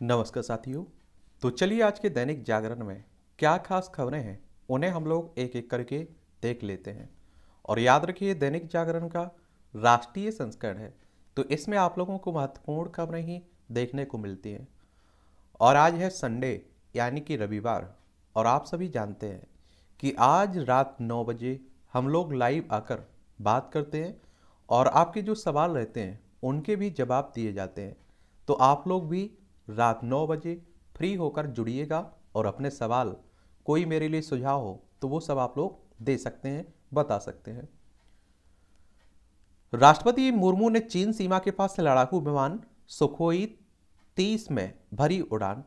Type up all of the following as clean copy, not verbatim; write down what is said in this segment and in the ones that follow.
नमस्कार साथियों। तो चलिए आज के दैनिक जागरण में क्या खास खबरें हैं उन्हें हम लोग एक एक करके देख लेते हैं। और याद रखिए दैनिक जागरण का राष्ट्रीय संस्करण है, तो इसमें आप लोगों को महत्वपूर्ण खबरें ही देखने को मिलती हैं। और आज है संडे यानी कि रविवार। और आप सभी जानते हैं कि आज रात 9 बजे हम लोग लाइव आकर बात करते हैं और आपके जो सवाल रहते हैं उनके भी जवाब दिए जाते हैं। तो आप लोग भी रात 9 बजे फ्री होकर जुड़िएगा और अपने सवाल, कोई मेरे लिए सुझाव हो तो वो सब आप लोग दे सकते हैं, बता सकते हैं। राष्ट्रपति मुर्मू ने चीन सीमा के पास से लड़ाकू विमान सुखोई 30 में भरी उड़ान।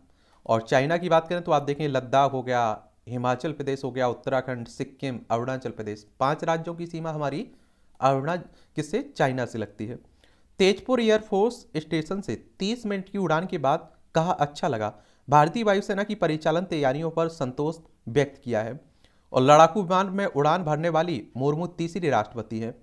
और चाइना की बात करें तो आप देखें लद्दाख हो गया, हिमाचल प्रदेश हो गया, उत्तराखंड, सिक्किम, अरुणाचल प्रदेश, 5 राज्यों की सीमा हमारी अरुणाचल किससे, चाइना से लगती है। तेजपुर एयरफोर्स स्टेशन से 30 मिनट की उड़ान के बाद कहा अच्छा लगा। भारतीय वायुसेना की परिचालन तैयारियों पर संतोष व्यक्त किया है। और लड़ाकू विमान में उड़ान भरने वाली मुर्मू तीसरी राष्ट्रपति हैं।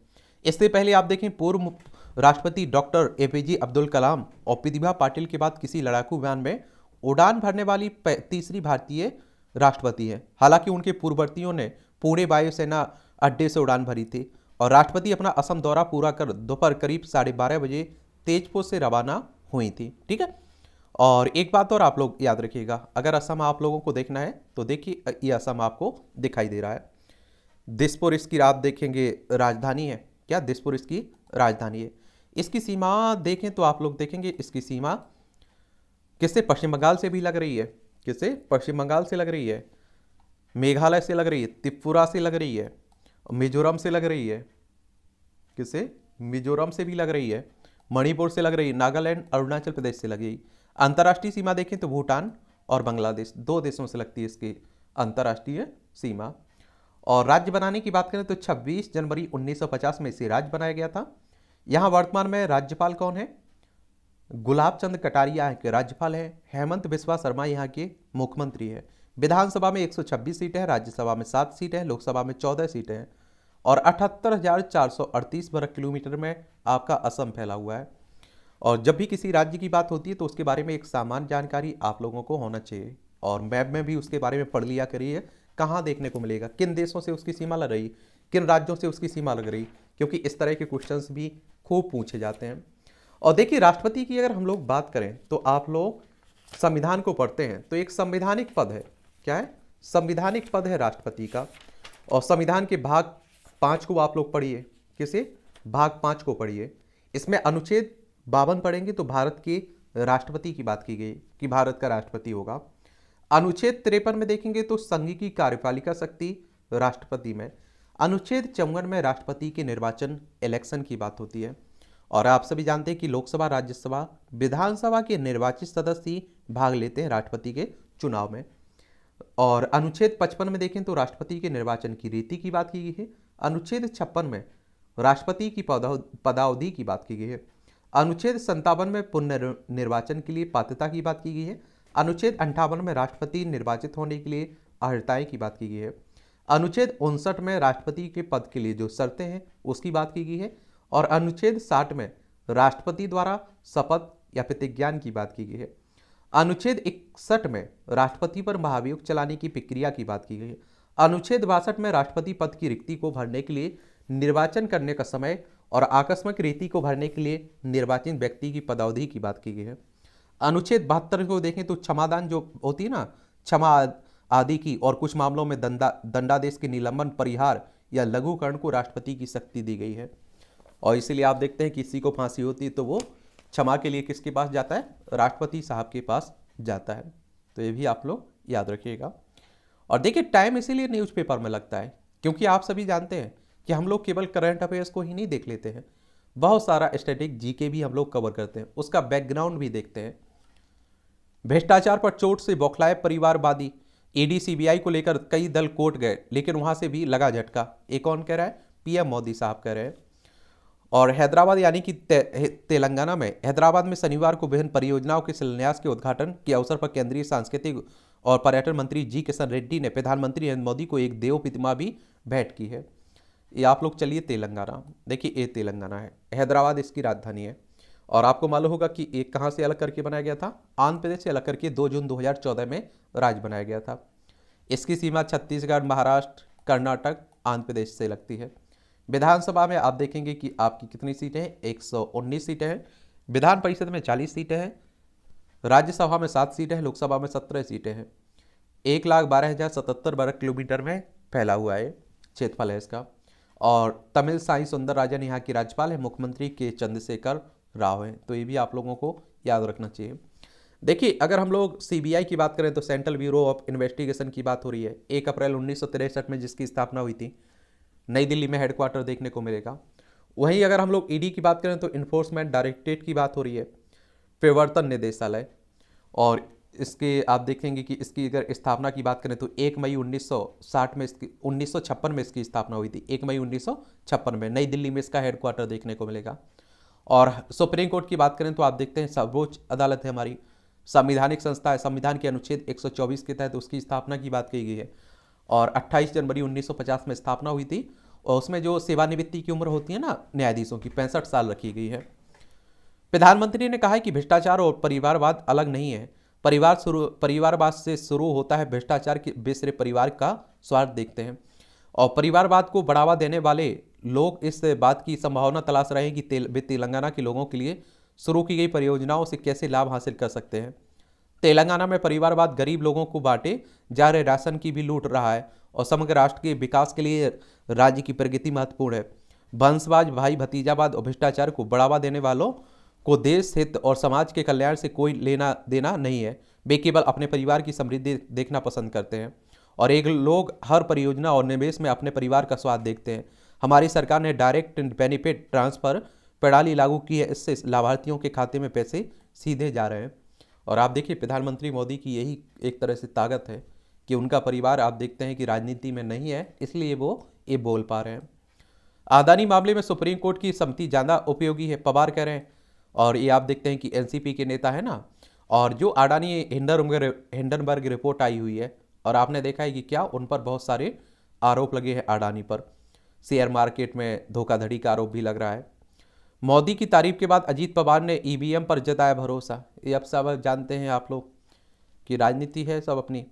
इससे पहले आप देखें पूर्व राष्ट्रपति डॉक्टर एपीजे अब्दुल कलाम और प्रतिभा पाटिल के बाद किसी लड़ाकू विमान में उड़ान भरने वाली तीसरी भारतीय राष्ट्रपति है। हालांकि उनके पूर्ववर्तियों ने पुणे वायुसेना अड्डे से उड़ान भरी थी। और राष्ट्रपति अपना असम दौरा पूरा कर दोपहर करीब 12:30 बजे तेजपुर से रवाना हुई थी। ठीक है। और एक बात और आप लोग याद रखिएगा, अगर असम आप लोगों को देखना है तो देखिए ये असम आपको दिखाई दे रहा है। दिसपुर इसकी आप देखेंगे राजधानी है। क्या दिसपुर इसकी राजधानी है। इसकी सीमा देखें तो आप लोग देखेंगे इसकी सीमा किससे, पश्चिम बंगाल से भी लग रही है। किससे, पश्चिम बंगाल से लग रही है, मेघालय से लग रही है, त्रिपुरा से लग रही है, मिजोरम से लग रही है। किससे, मिजोरम से भी लग रही है, मणिपुर से लग रही है, नागालैंड, अरुणाचल प्रदेश से लगी। अंतर्राष्ट्रीय सीमा देखें तो भूटान और बांग्लादेश, 2 देशों से लगती है इसकी अंतर्राष्ट्रीय सीमा। और राज्य बनाने की बात करें तो 26 जनवरी 1950 में इसे राज्य बनाया गया था। यहाँ वर्तमान में राज्यपाल कौन है, गुलाब चंद कटारिया यहाँ के राज्यपाल है। हेमंत बिस्वा शर्मा यहाँ के मुख्यमंत्री है। विधानसभा में 126 सीटें हैं, राज्यसभा में 7 सीटें हैं, लोकसभा में 14 सीटें हैं। और 78,438 वर्ग किलोमीटर में आपका असम फैला हुआ है। और जब भी किसी राज्य की बात होती है तो उसके बारे में एक सामान्य जानकारी आप लोगों को होना चाहिए। और मैप में भी उसके बारे में पढ़ लिया करिए, कहाँ देखने को मिलेगा, किन देशों से उसकी सीमा लग रही, किन राज्यों से उसकी सीमा लग रही, क्योंकि इस तरह के क्वेश्चंस भी खूब पूछे जाते हैं। और देखिए राष्ट्रपति की अगर हम लोग बात करें तो आप लोग संविधान को पढ़ते हैं तो एक संवैधानिक पद है। क्या है, संवैधानिक पद है राष्ट्रपति का। और संविधान के भाग 5 को आप लोग पढ़िए। किसे, भाग 5 को पढ़िए। इसमें अनुच्छेद 52 पढ़ेंगे तो भारत के राष्ट्रपति की बात की गई कि भारत का राष्ट्रपति होगा। अनुच्छेद 53 में देखेंगे तो संघ की कार्यपालिका शक्ति राष्ट्रपति में। अनुच्छेद 54 में राष्ट्रपति के निर्वाचन इलेक्शन की बात होती है। और आप सभी जानते हैं कि लोकसभा, राज्यसभा, विधानसभा के निर्वाचित सदस्य ही भाग लेते हैं राष्ट्रपति के चुनाव में। और अनुच्छेद 55 में देखें तो राष्ट्रपति के निर्वाचन की रीति की बात की गई है। अनुच्छेद 56 में राष्ट्रपति की पदावधि की बात की गई है। अनुच्छेद 57 में पुनर्निर्वाचन के लिए पात्रता की बात की गई है। अनुच्छेद 58 में राष्ट्रपति निर्वाचित होने के लिए अर्हताएं की बात की गई है। अनुच्छेद 59 में राष्ट्रपति के पद के लिए जो शर्तें हैं उसकी बात की गई है। और अनुच्छेद 60 में राष्ट्रपति द्वारा शपथ या प्रतिज्ञान की बात की गई है। अनुच्छेद 61 में राष्ट्रपति पर महाभियोग चलाने की प्रक्रिया की बात की गई है। अनुच्छेद 62 में राष्ट्रपति पद की रिक्ति को भरने के लिए निर्वाचन करने का समय और आकस्मिक रीति को भरने के लिए निर्वाचित व्यक्ति की पदावधि की बात की गई है। अनुच्छेद 72 को देखें तो क्षमादान जो होती है ना, क्षमा आदि की, और कुछ मामलों में दंडादेश के निलंबन, परिहार या लघुकरण को राष्ट्रपति की शक्ति दी गई है। और इसीलिए आप देखते हैं किसी को फांसी होती है तो वो क्षमा के लिए किसके पास जाता है, राष्ट्रपति साहब के पास जाता है। तो ये भी आप लोग याद रखिएगा। और देखिए टाइम इसीलिए न्यूज़पेपर में लगता है क्योंकि आप सभी जानते हैं कि हम लोग केवल करंट अफेयर्स को ही नहीं देख लेते हैं, बहुत सारा स्टैटिक जीके भी हम लोग कवर करते हैं, उसका बैकग्राउंड भी देखते हैं। भ्रष्टाचार पर चोट से बौखलाए परिवारवादी, ईडी सीबीआई को लेकर कई दल कोर्ट गए लेकिन वहां से भी लगा झटका। ये कौन कह रहा है, पीएम मोदी साहब कह रहे हैं। और हैदराबाद यानी कि तेलंगाना में हैदराबाद में शनिवार को विभिन्न परियोजनाओं के शिलान्यास के उद्घाटन के अवसर पर केंद्रीय सांस्कृतिक और पर्यटन मंत्री जी किशन रेड्डी ने प्रधानमंत्री नरेंद्र मोदी को एक देव प्रतिमा भी भेंट की है। ये आप लोग चलिए तेलंगाना देखिए, ये तेलंगाना है, हैदराबाद इसकी राजधानी है। और आपको मालूम होगा कि एक कहाँ से अलग करके बनाया गया था, आंध्र प्रदेश से अलग करके 2 जून 2014 में राज्य बनाया गया था। इसकी सीमा छत्तीसगढ़, महाराष्ट्र, कर्नाटक, आंध्र प्रदेश से लगती है। विधानसभा में आप देखेंगे कि आपकी कितनी सीटें हैं, 119 सीटें हैं। विधान परिषद में 40 सीटें हैं। राज्यसभा में 7 सीटें हैं। लोकसभा में 17 सीटें हैं। 1,12,077 वर्ग किलोमीटर में फैला हुआ है, क्षेत्रफल है इसका। और तमिल साई सुंदरराजन यहाँ की राज्यपाल है, मुख्यमंत्री के चंद्रशेखर राव हैं। तो ये भी आप लोगों को याद रखना चाहिए। देखिए, अगर हम लोग सीबीआई की बात करें तो सेंट्रल ब्यूरो ऑफ इन्वेस्टिगेशन की बात हो रही है। 1 अप्रैल 1963 में जिसकी स्थापना हुई थी, नई दिल्ली में हेडक्वार्टर देखने को मिलेगा। वहीं अगर हम लोग ईडी की बात करें तो इन्फोर्समेंट डायरेक्टरेट की बात हो रही है, प्रवर्तन निदेशालय। और इसके आप देखेंगे कि इसकी अगर स्थापना की बात करें तो 1 मई 1960 में इसकी 1956 में इसकी स्थापना हुई थी। 1 मई 1956 में नई दिल्ली में इसका हेडक्वार्टर देखने को मिलेगा। और सुप्रीम कोर्ट की बात करें तो आप देखते हैं सर्वोच्च अदालत है हमारी, संवैधानिक संस्था है। संविधान के अनुच्छेद 124 के तहत उसकी स्थापना की बात की गई है। और 28 जनवरी 1950 में स्थापना हुई थी। और उसमें जो सेवानिवृत्ति की उम्र होती है ना न्यायाधीशों की, 65 साल रखी गई है। प्रधानमंत्री ने कहा है कि भ्रष्टाचार और परिवारवाद अलग नहीं है। परिवारवाद से शुरू होता है भ्रष्टाचार के बेसिरे परिवार का स्वार्थ देखते हैं। और परिवारवाद को बढ़ावा देने वाले लोग इस बात की संभावना तलाश रहे हैं कि वे तेलंगाना के लोगों के लिए शुरू की गई परियोजनाओं से कैसे लाभ हासिल कर सकते हैं। तेलंगाना में परिवारवाद गरीब लोगों को बांटे जा रहे राशन की भी लूट रहा है और समग्र राष्ट्र के विकास के लिए राज्य की प्रगति महत्वपूर्ण है। वंशवाद, भाई भतीजावाद और भ्रष्टाचार को बढ़ावा देने वालों को देश हित और समाज के कल्याण से कोई लेना देना नहीं है। वे केवल अपने परिवार की समृद्धि देखना पसंद करते हैं और एक लोग हर परियोजना और निवेश में अपने परिवार का स्वाद देखते हैं। हमारी सरकार ने डायरेक्ट बेनिफिट ट्रांसफर प्रणाली लागू की है। इससे लाभार्थियों के खाते में पैसे सीधे जा रहे हैं। और आप देखिए, प्रधानमंत्री मोदी की यही एक तरह से ताकत है कि उनका परिवार आप देखते हैं कि राजनीति में नहीं है, इसलिए वो ये बोल पा रहे हैं। अदानी मामले में सुप्रीम कोर्ट की सम्मति ज़्यादा उपयोगी है, पवार कह रहे हैं। और ये आप देखते हैं कि एनसीपी के नेता है ना, और जो अडानी हिंडनबर्ग रिपोर्ट आई हुई है, और आपने देखा है कि क्या उन पर बहुत सारे आरोप लगे हैं। अडानी पर शेयर मार्केट में धोखाधड़ी का आरोप भी लग रहा है। मोदी की तारीफ के बाद अजीत पवार ने ईवीएम पर जताया भरोसा। ये अब सब जानते हैं आप लोग कि राजनीति है सब अपनी।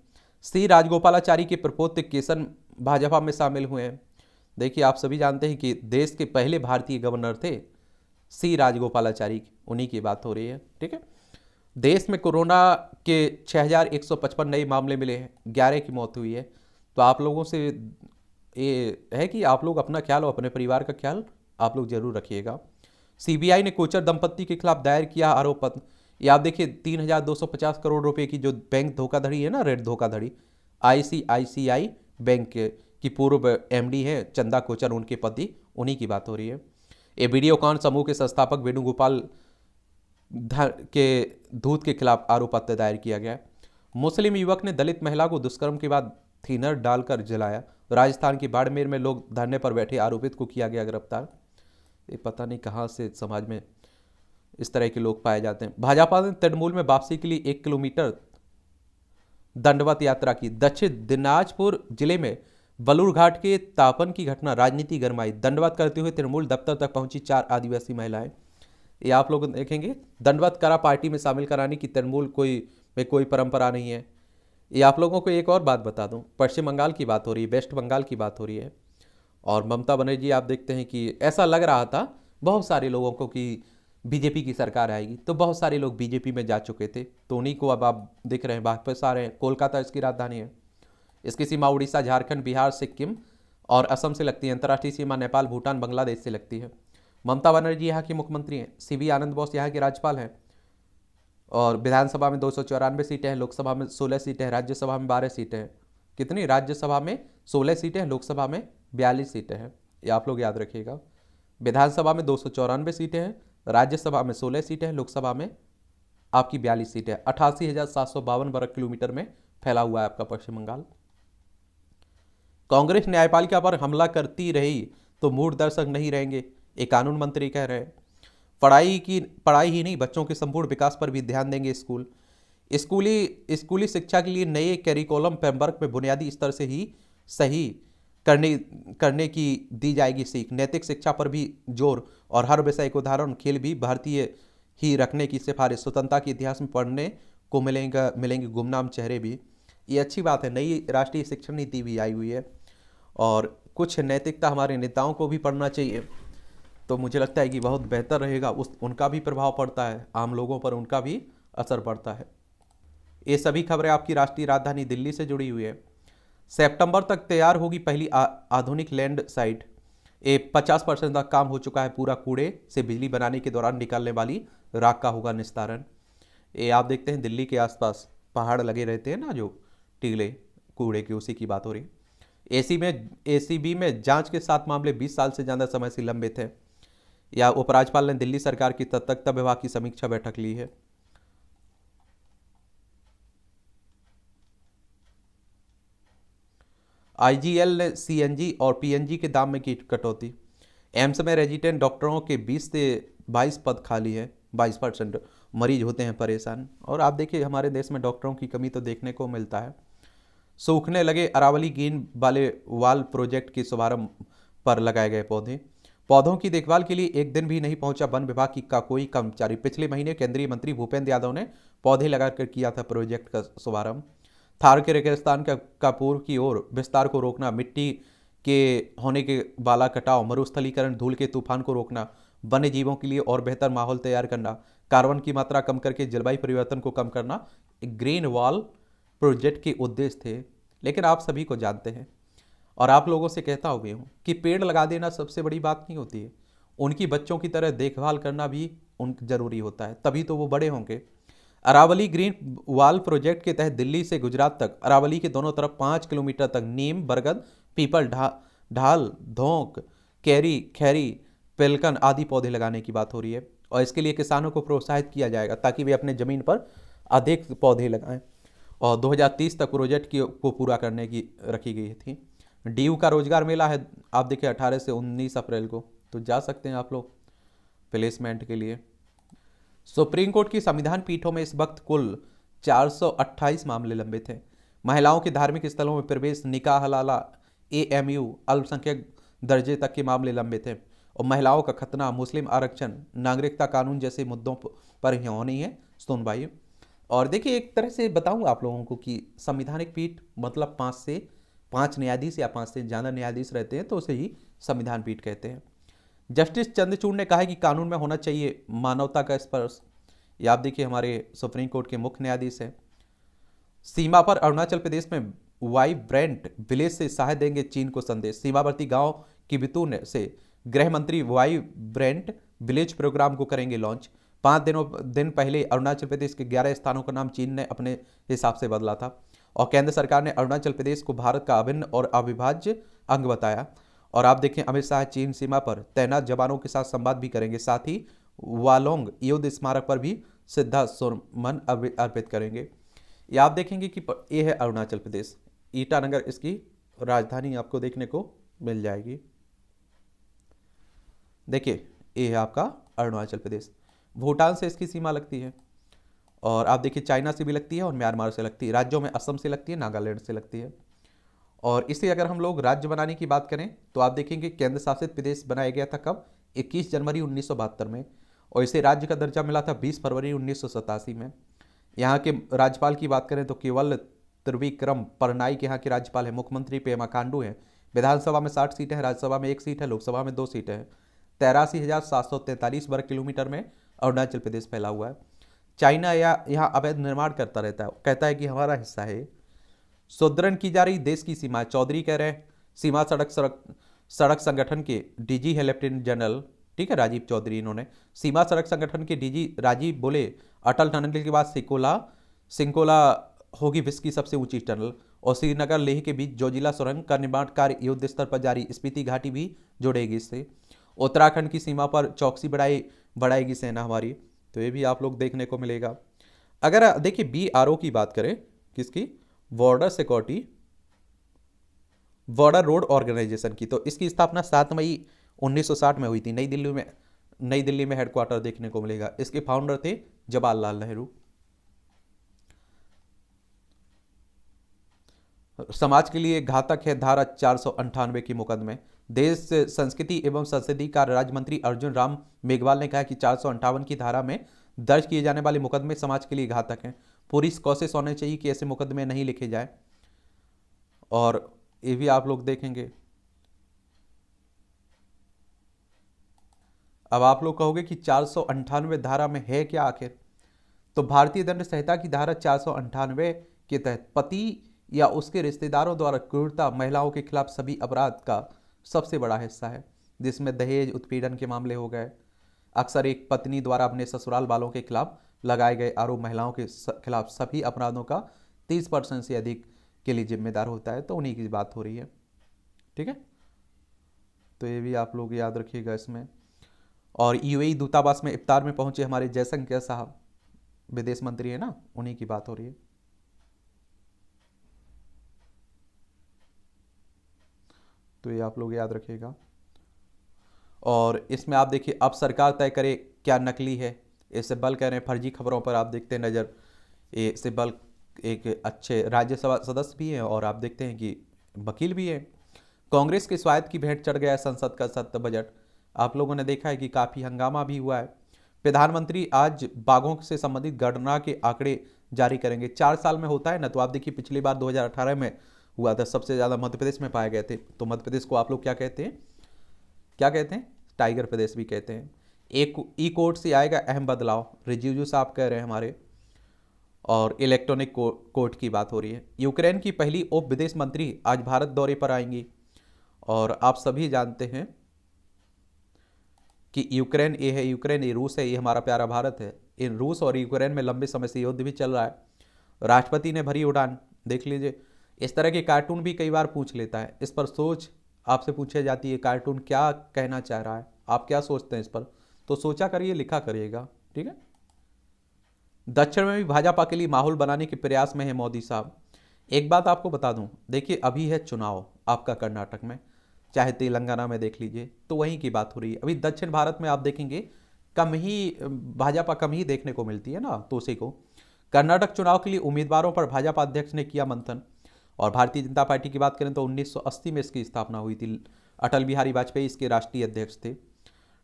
सी राजगोपालाचारी के प्रपोत्र केसन भाजपा में शामिल हुए हैं। देखिए, आप सभी जानते हैं कि देश के पहले भारतीय गवर्नर थे सी राजगोपालाचारी, उन्हीं की बात हो रही है। ठीक है। देश में कोरोना के 6155 नए मामले मिले हैं, 11 की मौत हुई है। तो आप लोगों से ये है कि आप लोग अपना ख्याल और अपने परिवार का ख्याल आप लोग जरूर रखिएगा। सीबीआई ने कोचर दंपत्ति के खिलाफ दायर किया आरोप पत्र। ये आप देखिए 3,250 करोड़ रुपए की जो बैंक धोखाधड़ी है ना, रेड धोखाधड़ी, आईसीआईसीआई बैंक की पूर्व एमडी है चंदा कोचर, उनके पति, उन्हीं की बात हो रही है। ये वीडियोकॉन समूह के संस्थापक वेणुगोपाल के धूत के खिलाफ आरोप पत्र दायर किया गया। मुस्लिम युवक ने दलित महिला को दुष्कर्म के बाद थिनर डालकर जलाया। राजस्थान के बाड़मेर में लोग धरने पर बैठे आरोपित को किया गया गिरफ्तार। ये पता नहीं कहाँ से समाज में इस तरह के लोग पाए जाते हैं। भाजपा ने तृणमूल में वापसी के लिए 1 किलोमीटर दंडवत यात्रा की। दक्षिण दिनाजपुर जिले में बलूरघाट के तापन की घटना राजनीति गरमाई। दंडवत करते हुए तृणमूल दफ्तर तक पहुंची 4 आदिवासी महिलाएं। ये आप लोग देखेंगे, दंडवत करा पार्टी में शामिल कराने की तृणमूल में कोई परंपरा नहीं है। ये आप लोगों को एक और बात बता दूं, पश्चिम बंगाल की बात हो रही है, वेस्ट बंगाल की बात हो रही है। और ममता बनर्जी आप देखते हैं कि ऐसा लग रहा था बहुत सारे लोगों को कि बीजेपी की सरकार आएगी, तो बहुत सारे लोग बीजेपी में जा चुके थे, तो उन्हीं को अब आप दिख रहे हैं वापस आ रहे हैं। कोलकाता इसकी राजधानी है। इसकी सीमा उड़ीसा, झारखंड, बिहार, सिक्किम और असम से लगती है। अंतर्राष्ट्रीय सीमा नेपाल, भूटान, बांग्लादेश से लगती है। ममता बनर्जी यहाँ की मुख्यमंत्री हैं। सीवी आनंद बोस यहाँ के राज्यपाल हैं। और विधानसभा में 294 सीटें हैं, लोकसभा में 16 सीटें हैं, राज्यसभा में 12 सीटें हैं। कितनी? राज्यसभा में 16 सीटें हैं, लोकसभा में 42 सीटें हैं। ये आप लोग याद रखिएगा। विधानसभा में 294 सीटें हैं, राज्यसभा में 16 सीटें हैं, लोकसभा में आपकी 42 सीटें हैं। 88,752 वर्ग किलोमीटर में फैला हुआ है आपका पश्चिम बंगाल। कांग्रेस न्यायपालिका पर हमला करती रही तो मूड दर्शक नहीं रहेंगे, एक कानून मंत्री कह रहे हैं। पढ़ाई ही नहीं, बच्चों के संपूर्ण विकास पर भी ध्यान देंगे स्कूली शिक्षा के लिए नए कैरिकुलम फ्रेमवर्क में बुनियादी स्तर से ही सही करने की दी जाएगी सीख। नैतिक शिक्षा पर भी जोर और हर विषय के उदाहरण खेल भी भारतीय ही रखने की सिफारिश। स्वतंत्रता के इतिहास में पढ़ने को मिलेंगे गुमनाम चेहरे भी। ये अच्छी बात है, नई राष्ट्रीय शिक्षा नीति भी आई हुई है और कुछ नैतिकता हमारे नेताओं को भी पढ़ना चाहिए। तो मुझे लगता है कि बहुत बेहतर रहेगा, उनका भी प्रभाव पड़ता है, आम लोगों पर उनका भी असर पड़ता है। ये सभी खबरें आपकी राष्ट्रीय राजधानी दिल्ली से जुड़ी हुई है। सितंबर तक तैयार होगी पहली आधुनिक लैंड साइट। ये 50% तक काम हो चुका है पूरा। कूड़े से बिजली बनाने के दौरान निकलने वाली राख का होगा निस्तारण। ये आप देखते हैं दिल्ली के आसपास पहाड़ लगे रहते हैं ना, जो टीले कूड़े के, उसी की बात हो रही है। एसीबी में जांच के 7 मामले 20 साल से ज़्यादा समय से लंबित है। या उपराज्यपाल ने दिल्ली सरकार की तत्परता विभाग की समीक्षा बैठक ली है। आईजीएल ने सीएनजी और पीएनजी के दाम में की कटौती। एम्स में रेजिडेंट डॉक्टरों के 20 से 22 पद खाली है। 22% मरीज होते हैं परेशान। और आप देखिए हमारे देश में डॉक्टरों की कमी तो देखने को मिलता है। सूखने लगे अरावली गेंद वाले वाल प्रोजेक्ट के शुभारंभ पर लगाए गए पौधों की देखभाल के लिए एक दिन भी नहीं पहुंचा वन विभाग का कोई कर्मचारी। पिछले महीने केंद्रीय मंत्री भूपेंद्र यादव ने पौधे लगाकर किया था प्रोजेक्ट का शुभारंभ। थार के रेगिस्तान का पूर्व की ओर विस्तार को रोकना, मिट्टी के होने के वाला कटाव, मरुस्थलीकरण, धूल के तूफान को रोकना, वन्य जीवों के लिए और बेहतर माहौल तैयार करना, कार्बन की मात्रा कम करके जलवायु परिवर्तन को कम करना, ग्रीन वॉल प्रोजेक्ट के उद्देश्य थे। लेकिन आप सभी को जानते हैं और आप लोगों से कहता भी हूँ कि पेड़ लगा देना सबसे बड़ी बात नहीं होती है, उनकी बच्चों की तरह देखभाल करना भी जरूरी होता है, तभी तो वो बड़े होंगे। अरावली ग्रीन वॉल प्रोजेक्ट के तहत दिल्ली से गुजरात तक अरावली के दोनों तरफ 5 किलोमीटर तक नीम, बरगद, पीपल, ढाल, धोंक, कैरी, खैरी, पेलकन आदि पौधे लगाने की बात हो रही है। और इसके लिए किसानों को प्रोत्साहित किया जाएगा ताकि वे अपने जमीन पर अधिक पौधे लगाएं। और 2030 तक प्रोजेक्ट को पूरा करने की रखी गई थी। डीयू का रोजगार मेला है, आप देखिए 18 से 19 अप्रैल को, तो जा सकते हैं आप लोग प्लेसमेंट के लिए। सुप्रीम कोर्ट की संविधान पीठों में इस वक्त कुल 428 मामले लंबित हैं। महिलाओं के धार्मिक स्थलों में प्रवेश, निकाह हलाला, एएमयू, अल्पसंख्यक दर्जे तक के मामले लंबित हैं। और महिलाओं का खतना, मुस्लिम आरक्षण, नागरिकता कानून जैसे मुद्दों पर ही होनी है सुनवाई। और देखिए एक तरह से बताऊं आप लोगों को कि संवैधानिक पीठ मतलब 5 न्यायाधीश या 5 से ज़्यादा न्यायाधीश रहते हैं तो उसे ही संविधान पीठ कहते हैं। जस्टिस चंद्रचूड़ ने कहा है कि कानून में होना चाहिए मानवता का स्पर्श। ये आप देखिए हमारे सुप्रीम कोर्ट के मुख्य न्यायाधीश हैं। सीमा पर अरुणाचल प्रदेश में वाइब्रेंट विलेज से सहायता देंगे चीन को संदेश। सीमावर्ती गांव किबितू से गृह मंत्री वाइब्रेंट विलेज प्रोग्राम को करेंगे लॉन्च। 5 दिन पहले अरुणाचल प्रदेश के 11 स्थानों का नाम चीन ने अपने हिसाब से बदला था। और केंद्र सरकार ने अरुणाचल प्रदेश को भारत का अभिन्न और अविभाज्य अंग बताया। और आप देखें अमित शाह चीन सीमा पर तैनात जवानों के साथ संवाद भी करेंगे, साथ ही वालोंग युद्ध स्मारक पर भी श्रद्धासुमन अर्पित करेंगे। ये आप देखेंगे कि ये है अरुणाचल प्रदेश, ईटानगर इसकी राजधानी आपको देखने को मिल जाएगी। देखिए ये है आपका अरुणाचल प्रदेश। भूटान से इसकी सीमा लगती है और आप देखिए चाइना से भी लगती है और म्यांमार से लगती है। राज्यों में असम से लगती है, नागालैंड से लगती है। और इसे अगर हम लोग राज्य बनाने की बात करें तो आप देखेंगे केंद्र शासित प्रदेश बनाया गया था कब? 21 जनवरी 1972 में। और इसे राज्य का दर्जा मिला था 20 फरवरी 1987 में। यहाँ के राज्यपाल की बात करें तो केवल त्रिविक्रम परनाइक यहाँ के राज्यपाल है। मुख्यमंत्री पेमा खांडू हैं। विधानसभा में 60 सीटें हैं, राज्यसभा में 1 सीट है, लोकसभा में 2 सीटें हैं। 83,743 वर्ग किलोमीटर में अरुणाचल प्रदेश फैला हुआ है। चाइना यहाँ अवैध निर्माण करता रहता है, कहता है कि हमारा हिस्सा है। सुदृढ़ की जा रही देश की सीमा, चौधरी कह रहे हैं। सीमा सड़क संगठन के डीजी है लेफ्टिनेंट जनरल, ठीक है, राजीव चौधरी। इन्होंने सीमा सड़क संगठन के डीजी राजीव बोले अटल टनल के बाद सिंकोला होगी विश्व की सबसे ऊंची टनल। और श्रीनगर लेह के बीच जोजिला सुरंग का निर्माण कार्य युद्ध स्तर पर जारी, स्पीति घाटी भी जुड़ेगी इससे। उत्तराखंड की सीमा पर चौकसी बढ़ाएगी सेना हमारी, तो ये भी आप लोग देखने को मिलेगा। अगर देखिए BRO की बात करें, किसकी? Border security border road organisation की, तो इसकी स्थापना 7 मई 1960 में हुई थी। नई दिल्ली में हेडक्वार्टर देखने को मिलेगा। इसके फाउंडर थे जवाहरलाल नेहरू। समाज के लिए घातक है धारा 498 की मुकदमे। देश संस्कृति एवं संसदीय कार्य राज्य मंत्री अर्जुन राम मेघवाल ने कहा कि 458 की धारा में दर्ज किए जाने वाले मुकदमे समाज के लिए घातक हैं। पूरी कोशिश होनी चाहिए कि ऐसे मुकदमे नहीं लिखे जाए। और ये भी आप लोग देखेंगे। अब आप लोग कहोगे कि 498 धारा में है क्या आखिर? तो भारतीय दंड संहिता की धारा 498 के तहत पति या उसके रिश्तेदारों द्वारा क्रूरता महिलाओं के खिलाफ सभी अपराध का सबसे बड़ा हिस्सा है, जिसमें दहेज, उत्पीड़न के मामले हो गए। अक्सर एक पत्नी द्वारा अपने ससुराल वालों के खिलाफ लगाए गए आरोप महिलाओं के खिलाफ सभी अपराधों का 30% से अधिक के लिए जिम्मेदार होता है। तो उन्हीं की बात हो रही है, ठीक है। तो ये भी आप लोग याद रखिएगा इसमें। और यूएई दूतावास में इफ्तार में पहुंचे हमारे जयशंकर साहब, विदेश मंत्री है ना, उन्हीं की बात हो रही है। तो ये आप लोग याद रखिएगा। और इसमें आप देखिए, अब सरकार तय करे क्या नकली है। ये सिब्बल कह रहे हैं फर्जी खबरों पर आप देखते हैं नज़र। ये सिब्बल एक अच्छे राज्यसभा सदस्य भी हैं और आप देखते हैं कि वकील भी हैं। कांग्रेस के स्वायत्त की भेंट चढ़ गया है संसद का सत्र बजट। आप लोगों ने देखा है कि काफ़ी हंगामा भी हुआ है। प्रधानमंत्री आज बाघों से संबंधित गणना के आंकड़े जारी करेंगे। 4 साल में होता है ना, तो आप देखिए पिछली बार 2018 में हुआ था, सबसे ज़्यादा मध्य प्रदेश में पाए गए थे। तो मध्य प्रदेश को आप लोग क्या कहते हैं, क्या कहते हैं? टाइगर प्रदेश भी कहते हैं। एक ई कोर्ट से आएगा अहम बदलाव, रिजिजू साहब कह रहे हैं हमारे। और इलेक्ट्रॉनिक कोर्ट की बात हो रही है। यूक्रेन की पहली उप विदेश मंत्री आज भारत दौरे पर आएंगी। और आप सभी जानते हैं कि यूक्रेन ये है, यूक्रेन ये रूस है, ये हमारा प्यारा भारत है। इन रूस और यूक्रेन में लंबे समय से युद्ध भी चल रहा है। राष्ट्रपति ने भरी उड़ान, देख लीजिए। इस तरह के कार्टून भी कई बार पूछ लेता है, इस पर सोच आपसे पूछी जाती है, कार्टून क्या कहना चाह रहा है, आप क्या सोचते हैं इस पर? तो सोचा करिए, लिखा करिएगा, ठीक है। दक्षिण में भी भाजपा के लिए माहौल बनाने के प्रयास में है मोदी साहब। एक बात आपको बता दूं, देखिए अभी है चुनाव आपका कर्नाटक में, चाहे तेलंगाना में देख लीजिए, तो वहीं की बात हो रही है। अभी दक्षिण भारत में आप देखेंगे कम ही भाजपा कम ही देखने को मिलती है ना, तो उसी को। कर्नाटक चुनाव के लिए उम्मीदवारों पर भाजपा अध्यक्ष ने किया मंथन। और भारतीय जनता पार्टी की बात करें तो 1980 में इसकी स्थापना हुई थी। अटल बिहारी वाजपेयी इसके राष्ट्रीय अध्यक्ष थे।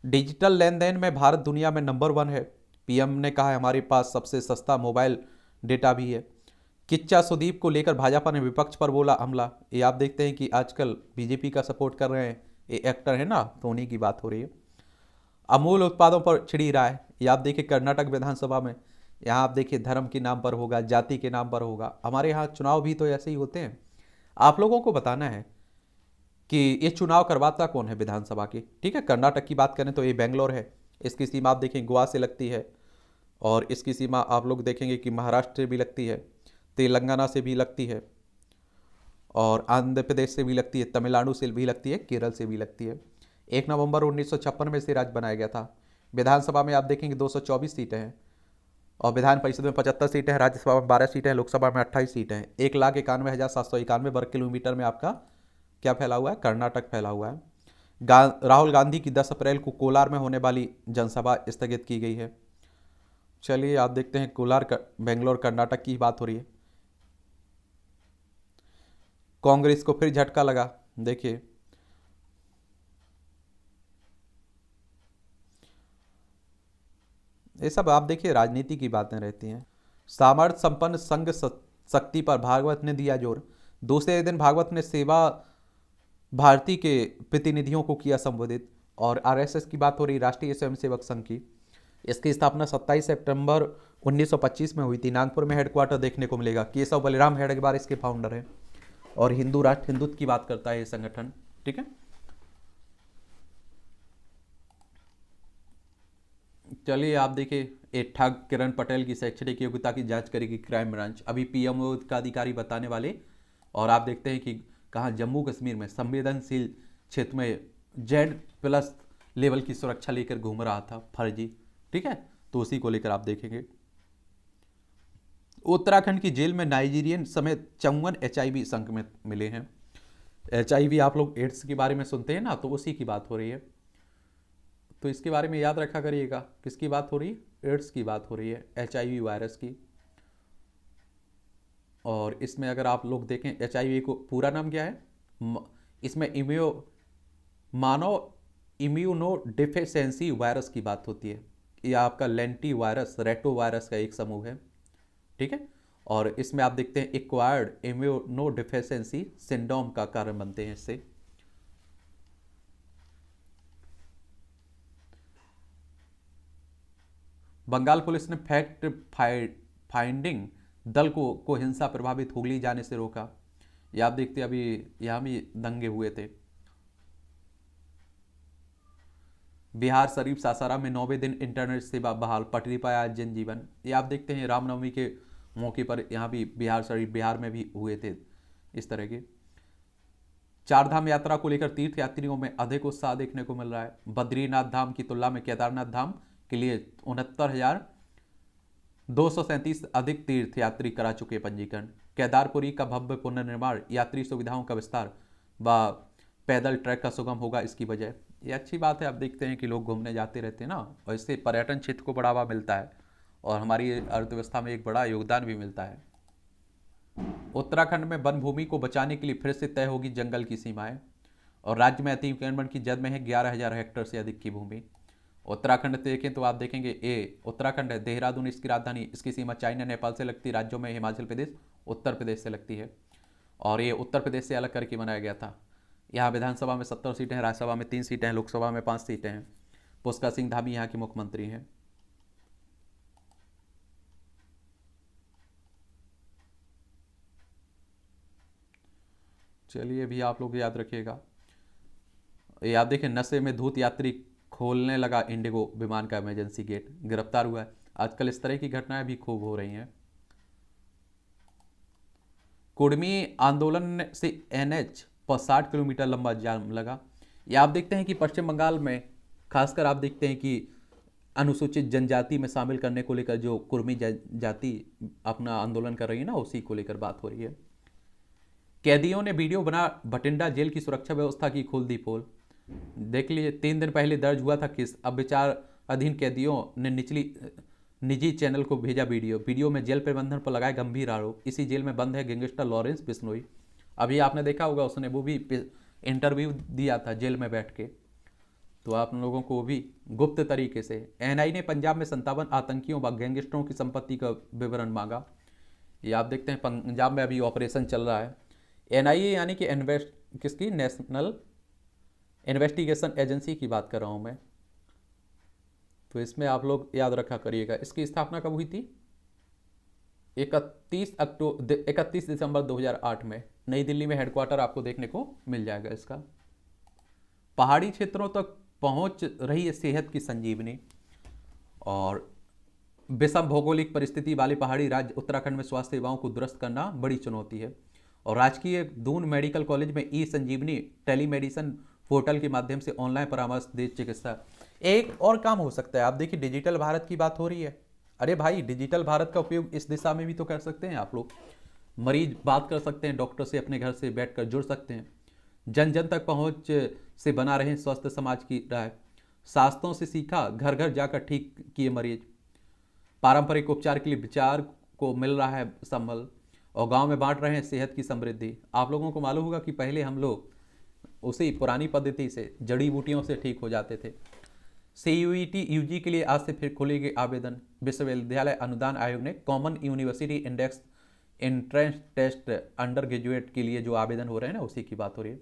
डिजिटल लेन देन में भारत दुनिया में नंबर 1 है। पीएम ने कहा है हमारे पास सबसे सस्ता मोबाइल डेटा भी है। किच्चा सुदीप को लेकर भाजपा ने विपक्ष पर बोला हमला। ये आप देखते हैं कि आजकल बीजेपी का सपोर्ट कर रहे हैं, ये एक्टर है ना, तो उन्हीं की बात हो रही है। अमूल उत्पादों पर छिड़ी रहा है, ये आप देखिए कर्नाटक विधानसभा में। यहाँ आप देखिए धर्म के नाम पर होगा, जाति के नाम पर होगा। हमारे यहाँ चुनाव भी तो ऐसे ही होते हैं। आप लोगों को बताना है कि ये चुनाव करवाता कौन है विधानसभा की, ठीक है। कर्नाटक की बात करें तो ये बेंगलोर है। इसकी सीमा आप देखें गोवा से लगती है। और इसकी सीमा आप लोग देखेंगे कि महाराष्ट्र से भी लगती है, तेलंगाना से भी लगती है, और आंध्र प्रदेश से भी लगती है, तमिलनाडु से भी लगती है, केरल से भी लगती है। 1 नवंबर 1956 में से राज्य बनाया गया था। विधानसभा में आप देखेंगे 224 सीटें हैं, और विधान परिषद में 75 सीटें हैं, राज्यसभा में 12 सीटें हैं, लोकसभा में 28 सीटें हैं। 1,91,791 वर्ग किलोमीटर में आपका क्या फैला हुआ है? कर्नाटक फैला हुआ है। राहुल गांधी की 10 अप्रैल को कोलार में होने वाली जनसभा स्थगित की गई है। चलिए आप देखते हैं, कोलार बेंगलोर कर्नाटक की बात हो रही है। कांग्रेस को फिर झटका लगा, देखिए ये सब आप देखिए राजनीति की बातें रहती हैं। सामर्थ्य संपन्न संघ शक्ति पर भागवत ने दिया जोर। दूसरे दिन भागवत ने सेवा भारती के प्रतिनिधियों को किया संबोधित। और आरएसएस की बात हो रही, राष्ट्रीय स्वयंसेवक संघ की। इसकी स्थापना 27 सितंबर 1925 में हुई थी। नागपुर में हेडक्वार्टर देखने को मिलेगा। केशव बलिराम हेडगेवार इसके फाउंडर हैं। और हिंदू राष्ट्र हिंदुत्व की बात करता है ये संगठन, ठीक है। चलिए आप देखिए, एक ठग किरण पटेल की शैक्षणिक योग्यता की जांच करेगी क्राइम ब्रांच। अभी पीएमओ का अधिकारी बताने वाले। और आप देखते हैं कि कहाँ जम्मू कश्मीर में संवेदनशील क्षेत्र में Z+ लेवल की सुरक्षा लेकर घूम रहा था फर्जी, ठीक है। तो उसी को लेकर आप देखेंगे। उत्तराखंड की जेल में नाइजीरियन समेत 54 HIV संक्रमित मिले हैं। HIV आप लोग एड्स के बारे में सुनते हैं ना, तो उसी की बात हो रही है। तो इसके बारे में याद रखा करिएगा। किसकी बात हो रही है? एड्स की बात हो रही है, HIV वायरस की। और इसमें अगर आप लोग देखें HIV को पूरा नाम क्या है, इसमें मानव इम्यूनो डिफिशियंसी वायरस की बात होती है। यह आपका लेंटी वायरस, रेटो वायरस का एक समूह है, ठीक है। और इसमें आप देखते हैं एक्वायर्ड इम्यूनो डिफिशियंसी सिंड्रोम का कारण बनते हैं इससे। बंगाल पुलिस ने फैक्ट फाइंडिंग दल को हिंसा प्रभावित हुगली जाने से रोका। ये आप देखते हैं, अभी यहाँ भी दंगे हुए थे। बिहार शरीफ सासाराम में 9वें दिन इंटरनेट सेवा बहाल, पटरी पर आया जनजीवन। ये आप देखते हैं रामनवमी के मौके पर यहाँ भी बिहार शरीफ, बिहार में भी हुए थे इस तरह के। चारधाम यात्रा को लेकर तीर्थ यात्रियों में अधिक उत्साह देखने को मिल रहा है। बद्रीनाथ धाम की तुलना में केदारनाथ धाम के लिए 69,237 अधिक तीर्थ यात्री करा चुके पंजीकरण। केदारपुरी का भव्य पुनर्निर्माण, यात्री सुविधाओं का विस्तार व पैदल ट्रैक का सुगम होगा इसकी वजह। ये अच्छी बात है। आप देखते हैं कि लोग घूमने जाते रहते हैं ना, और इससे पर्यटन क्षेत्र को बढ़ावा मिलता है और हमारी अर्थव्यवस्था में एक बड़ा योगदान भी मिलता है। उत्तराखंड में वन भूमि को बचाने के लिए फिर से तय होगी जंगल की सीमाएं, और राज्य में अतिक्रमण की जद में है 11,000 हेक्टेयर से अधिक की भूमि। उत्तराखंड देखें तो आप देखेंगे उत्तराखंड है, देहरादून इसकी राजधानी, इसकी सीमा चाइना नेपाल से लगती है। राज्यों में हिमाचल प्रदेश उत्तर प्रदेश से लगती है, और ये उत्तर प्रदेश से अलग करके बनाया गया था। यहाँ विधानसभा में 70 सीटें हैं, राज्यसभा में 3 सीटें हैं, लोकसभा में 5 सीटें हैं। पुष्कर सिंह धामी यहाँ के मुख्यमंत्री हैं। चलिए भी आप लोग याद रखिएगा। ये आप देखें, नशे में धूत यात्री खोलने लगा इंडिगो विमान का इमरजेंसी गेट, गिरफ्तार हुआ है। आजकल इस तरह की घटनाएं भी खूब हो रही हैं। कुर्मी आंदोलन से NH पर 60 किलोमीटर लंबा जाम लगा। ये आप देखते हैं कि पश्चिम बंगाल में खासकर आप देखते हैं कि अनुसूचित जनजाति में शामिल करने को लेकर जो कुर्मी जाति अपना आंदोलन कर रही है ना, उसी को लेकर बात हो रही है। कैदियों ने वीडियो बना भटिंडा जेल की सुरक्षा व्यवस्था की खोल दी पोल। देख लीजिए, 3 दिन पहले दर्ज हुआ था केस, अब विचार अधीन कैदियों ने निजी चैनल को भेजा वीडियो में जेल प्रबंधन पर लगाए गंभीर आरोप। इसी जेल में बंद है गैंगस्टर लॉरेंस बिश्नोई। अभी आपने देखा होगा, उसने वो भी इंटरव्यू दिया था जेल में बैठ के, तो आप लोगों को भी गुप्त तरीके से। NI ने पंजाब में 57 आतंकियों व गैंगस्टरों की संपत्ति का विवरण मांगा। ये आप देखते हैं पंजाब में अभी ऑपरेशन चल रहा है। NIA यानी कि किसकी, नेशनल इन्वेस्टिगेशन एजेंसी की बात कर रहा हूँ मैं। तो इसमें आप लोग याद रखा करिएगा। इसकी स्थापना कब हुई थी? 31 दिसंबर 2008 में नई दिल्ली में हेडक्वार्टर आपको देखने को मिल जाएगा इसका। पहाड़ी क्षेत्रों तक पहुंच रही है सेहत की संजीवनी, और विषम भौगोलिक परिस्थिति वाले पहाड़ी राज्य उत्तराखंड में स्वास्थ्य सेवाओं को दुरुस्त करना बड़ी चुनौती है। और राजकीय दून मेडिकल कॉलेज में संजीवनी टेलीमेडिसिन पोर्टल के माध्यम से ऑनलाइन परामर्श दे चिकित्सा। एक और काम हो सकता है, आप देखिए डिजिटल भारत की बात हो रही है। अरे भाई, डिजिटल भारत का उपयोग इस दिशा में भी तो कर सकते हैं आप लोग। मरीज बात कर सकते हैं डॉक्टर से, अपने घर से बैठकर जुड़ सकते हैं। जन जन तक पहुंच से बना रहे स्वस्थ समाज की राय। शास्त्रों से सीखा, घर घर जाकर ठीक किए मरीज। पारंपरिक उपचार के लिए विचार को मिल रहा है संबल, और गांव में बांट रहे हैं सेहत की समृद्धि। आप लोगों को मालूम होगा कि पहले हम लोग उसी पुरानी पद्धति से जड़ी बूटियों से ठीक हो जाते थे। CUET UG के लिए आज से फिर खोलेंगे आवेदन। विश्वविद्यालय अनुदान आयोग ने common university index entrance test under graduate के लिए जो आवेदन हो रहे हैं ना, उसी की बात हो रही है।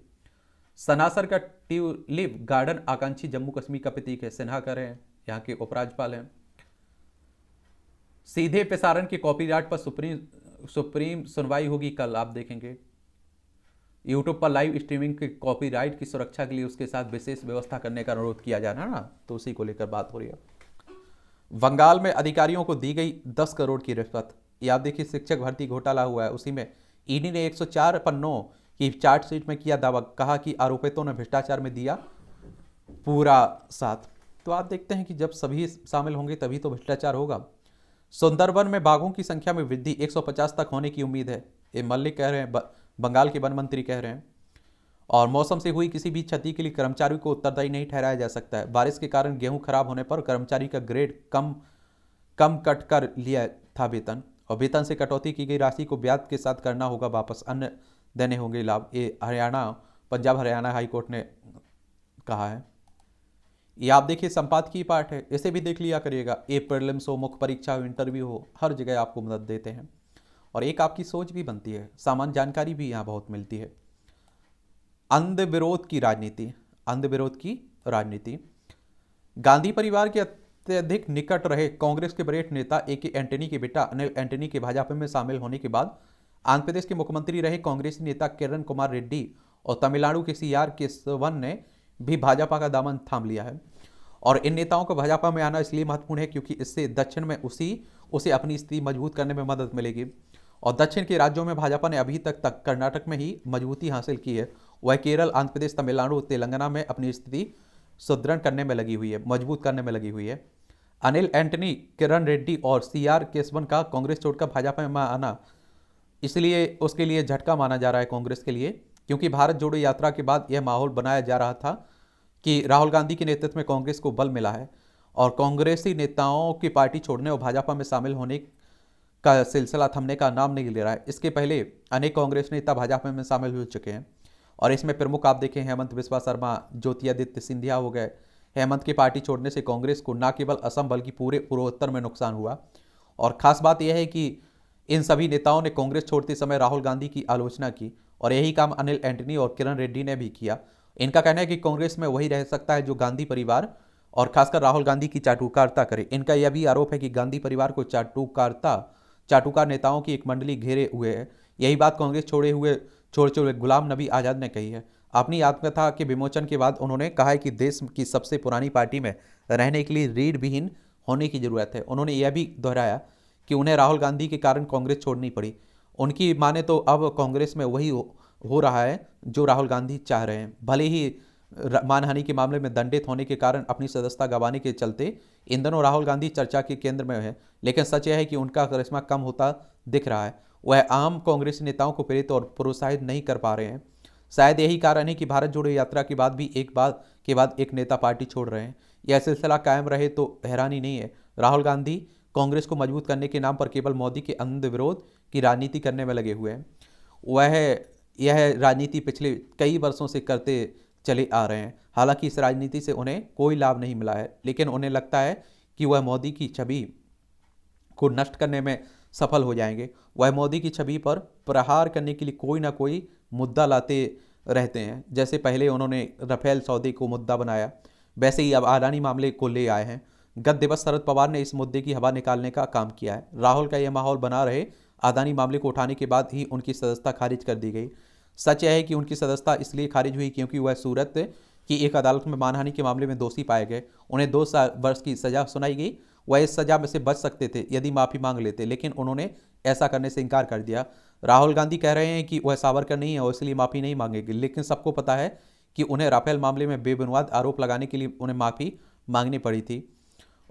सनासर का ट्यूलिप गार्डन आकांक्षी जम्मू कश्मीर का प्रतीक है, सिन्हा कर रहे हैं, यहाँ के उपराज्यपाल हैं। सीधे प्रसारण के कॉपीराइट पर सुप्रीम सुनवाई होगी कल, आप देखेंगे। यूट्यूब पर लाइव स्ट्रीमिंग के कॉपीराइट की सुरक्षा के लिए उसके साथ विशेष व्यवस्था करने का अनुरोध किया जा रहा है ना, तो उसी को लेकर बात हो रही है। बंगाल में अधिकारियों को दी गई 10 करोड़ की रिश्वत। ये आप देखिए, शिक्षक भर्ती घोटाला हुआ है, उसी में ईडी ने 104 पन्नों की चार्जशीट में किया दावा, कहा कि आरोपितों ने भ्रष्टाचार में दिया पूरा साथ। तो आप देखते हैं कि जब सभी शामिल होंगे तभी तो भ्रष्टाचार होगा। सुंदरवन में बाघों की संख्या में वृद्धि 150 तक होने की उम्मीद है, ये मल्लिक कह रहे हैं, बंगाल के वन मंत्री कह रहे हैं। और मौसम से हुई किसी भी क्षति के लिए कर्मचारी को उत्तरदायी नहीं ठहराया जा सकता है। बारिश के कारण गेहूं खराब होने पर कर्मचारी का ग्रेड कम कट कर लिया था वेतन, और वेतन से कटौती की गई राशि को ब्याज के साथ करना होगा वापस, अन्य देने होंगे लाभ। ये पंजाब हरियाणा हाईकोर्ट ने कहा है। ये आप देखिए संपादकीय पाठ है, इसे भी देख लिया करिएगा। ए प्रीलिम्स हो, मुख्य परीक्षा हो, इंटरव्यू हो, हर जगह आपको मदद देते हैं और एक आपकी सोच भी बनती है, सामान्य जानकारी भी यहाँ बहुत मिलती है। अंध विरोध की राजनीति, अंध विरोध की राजनीति। गांधी परिवार के अत्यधिक निकट रहे कांग्रेस के वरिष्ठ नेता ए.के. एंटनी के बेटा अनिल एंटनी के भाजपा में शामिल होने के बाद आंध्र प्रदेश के मुख्यमंत्री रहे कांग्रेसी नेता किरण कुमार रेड्डी और तमिलनाडु के सी आर केशवन ने भी भाजपा का दामन थाम लिया है। और इन नेताओं को भाजपा में आना इसलिए महत्वपूर्ण है क्योंकि इससे दक्षिण में उसे अपनी स्थिति मजबूत करने में मदद मिलेगी। और दक्षिण के राज्यों में भाजपा ने अभी तक कर्नाटक में ही मजबूती हासिल की है, वह केरल, आंध्र प्रदेश, तमिलनाडु, तेलंगाना में अपनी स्थिति सुदृढ़ करने में लगी हुई है, मजबूत करने में लगी हुई है। अनिल एंटनी, किरण रेड्डी और सी आर केशवन का कांग्रेस छोड़कर भाजपा में आना इसलिए उसके लिए झटका माना जा रहा है कांग्रेस के लिए, क्योंकि भारत जोड़ो यात्रा के बाद यह माहौल बनाया जा रहा था कि राहुल गांधी के नेतृत्व में कांग्रेस को बल मिला है और कांग्रेसी नेताओं की पार्टी छोड़ने और भाजपा में शामिल होने का सिलसिला थमने का नाम नहीं ले रहा है। इसके पहले अनेक कांग्रेस नेता भाजपा में शामिल हो चुके हैं और इसमें प्रमुख आप देखें हेमंत बिस्वा शर्मा, ज्योतिरादित्य सिंधिया हो गए। हेमंत की पार्टी छोड़ने से कांग्रेस को न केवल असम बल्कि पूरे पूर्वोत्तर में नुकसान हुआ। और खास बात यह है कि इन सभी नेताओं ने कांग्रेस छोड़ते समय राहुल गांधी की आलोचना की और यही काम अनिल एंटनी और किरण रेड्डी ने भी किया। इनका कहना है कि कांग्रेस में वही रह सकता है जो गांधी परिवार और खासकर राहुल गांधी की चाटुकारिता करे। इनका यह भी आरोप है कि गांधी परिवार को चाटुकार नेताओं की एक मंडली घेरे हुए है। यही बात कांग्रेस छोड़े हुए गुलाम नबी आज़ाद ने कही है। अपनी आत्मकथा के विमोचन के बाद उन्होंने कहा है कि देश की सबसे पुरानी पार्टी में रहने के लिए रीढ़ विहीन होने की जरूरत है। उन्होंने यह भी दोहराया कि उन्हें राहुल गांधी के कारण कांग्रेस छोड़नी पड़ी। उनकी माने तो अब कांग्रेस में वही हो रहा है जो राहुल गांधी चाह रहे हैं। भले ही मानहानि के मामले में दंडित होने के कारण अपनी सदस्यता गंवाने के चलते इन दिनों राहुल गांधी चर्चा के केंद्र में है, लेकिन सच यह है कि उनका करिश्मा कम होता दिख रहा है। वह आम कांग्रेसी नेताओं को प्रेरित और प्रोत्साहित नहीं कर पा रहे हैं। शायद यही कारण है कि भारत जोड़ो यात्रा के बाद भी एक बाद एक नेता पार्टी छोड़ रहे हैं। यह सिलसिला कायम रहे तो हैरानी नहीं है। राहुल गांधी कांग्रेस को मजबूत करने के नाम पर केवल मोदी के अंध विरोध की राजनीति करने में लगे हुए हैं। यह राजनीति पिछले कई वर्षों से करते चले आ रहे हैं। हालांकि इस राजनीति से उन्हें कोई लाभ नहीं मिला है, लेकिन उन्हें लगता है कि वह मोदी की छवि को नष्ट करने में सफल हो जाएंगे। वह मोदी की छवि पर प्रहार करने के लिए कोई ना कोई मुद्दा लाते रहते हैं। जैसे पहले उन्होंने राफेल सौदे को मुद्दा बनाया, वैसे ही अब अडानी मामले को ले आए हैं। गत दिवस शरद पवार ने इस मुद्दे की हवा निकालने का काम किया है। राहुल का यह माहौल बना रहे अडानी मामले को उठाने के बाद ही उनकी सदस्यता खारिज कर दी गई। सच यह है कि उनकी सदस्यता इसलिए खारिज हुई क्योंकि वह सूरत की एक अदालत में मानहानि के मामले में दोषी पाए गए। उन्हें 2 वर्ष की सजा सुनाई गई। वह इस सजा में से बच सकते थे यदि माफी मांग लेते, लेकिन उन्होंने ऐसा करने से इनकार कर दिया। राहुल गांधी कह रहे हैं कि वह सावरकर नहीं है और इसलिए माफी नहीं मांगेंगे, लेकिन सबको पता है कि उन्हें राफेल मामले में बेबुनियाद आरोप लगाने के लिए उन्हें माफी मांगनी पड़ी थी।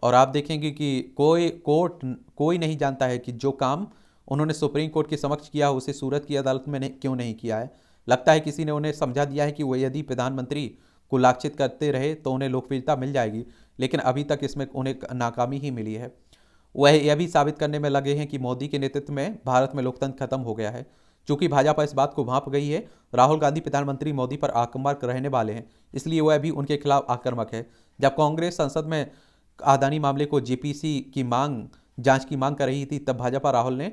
और आप देखेंगे कि कोई नहीं जानता है कि जो काम उन्होंने सुप्रीम कोर्ट के समक्ष किया उसे सूरत की अदालत में क्यों नहीं किया है। लगता है किसी ने उन्हें समझा दिया है कि वह यदि प्रधानमंत्री को लाक्षित करते रहे तो उन्हें लोकप्रियता मिल जाएगी, लेकिन अभी तक इसमें उन्हें नाकामी ही मिली है। वह यह भी साबित करने में लगे हैं कि मोदी के नेतृत्व में भारत में लोकतंत्र खत्म हो गया है। चूंकि भाजपा इस बात को भांप गई है, राहुल गांधी प्रधानमंत्री मोदी पर आक्रामक रहने वाले हैं, इसलिए वह भी उनके खिलाफ आक्रामक है। जब कांग्रेस संसद में अडानी मामले को जेपीसी की जांच की मांग कर रही थी, तब भाजपा राहुल ने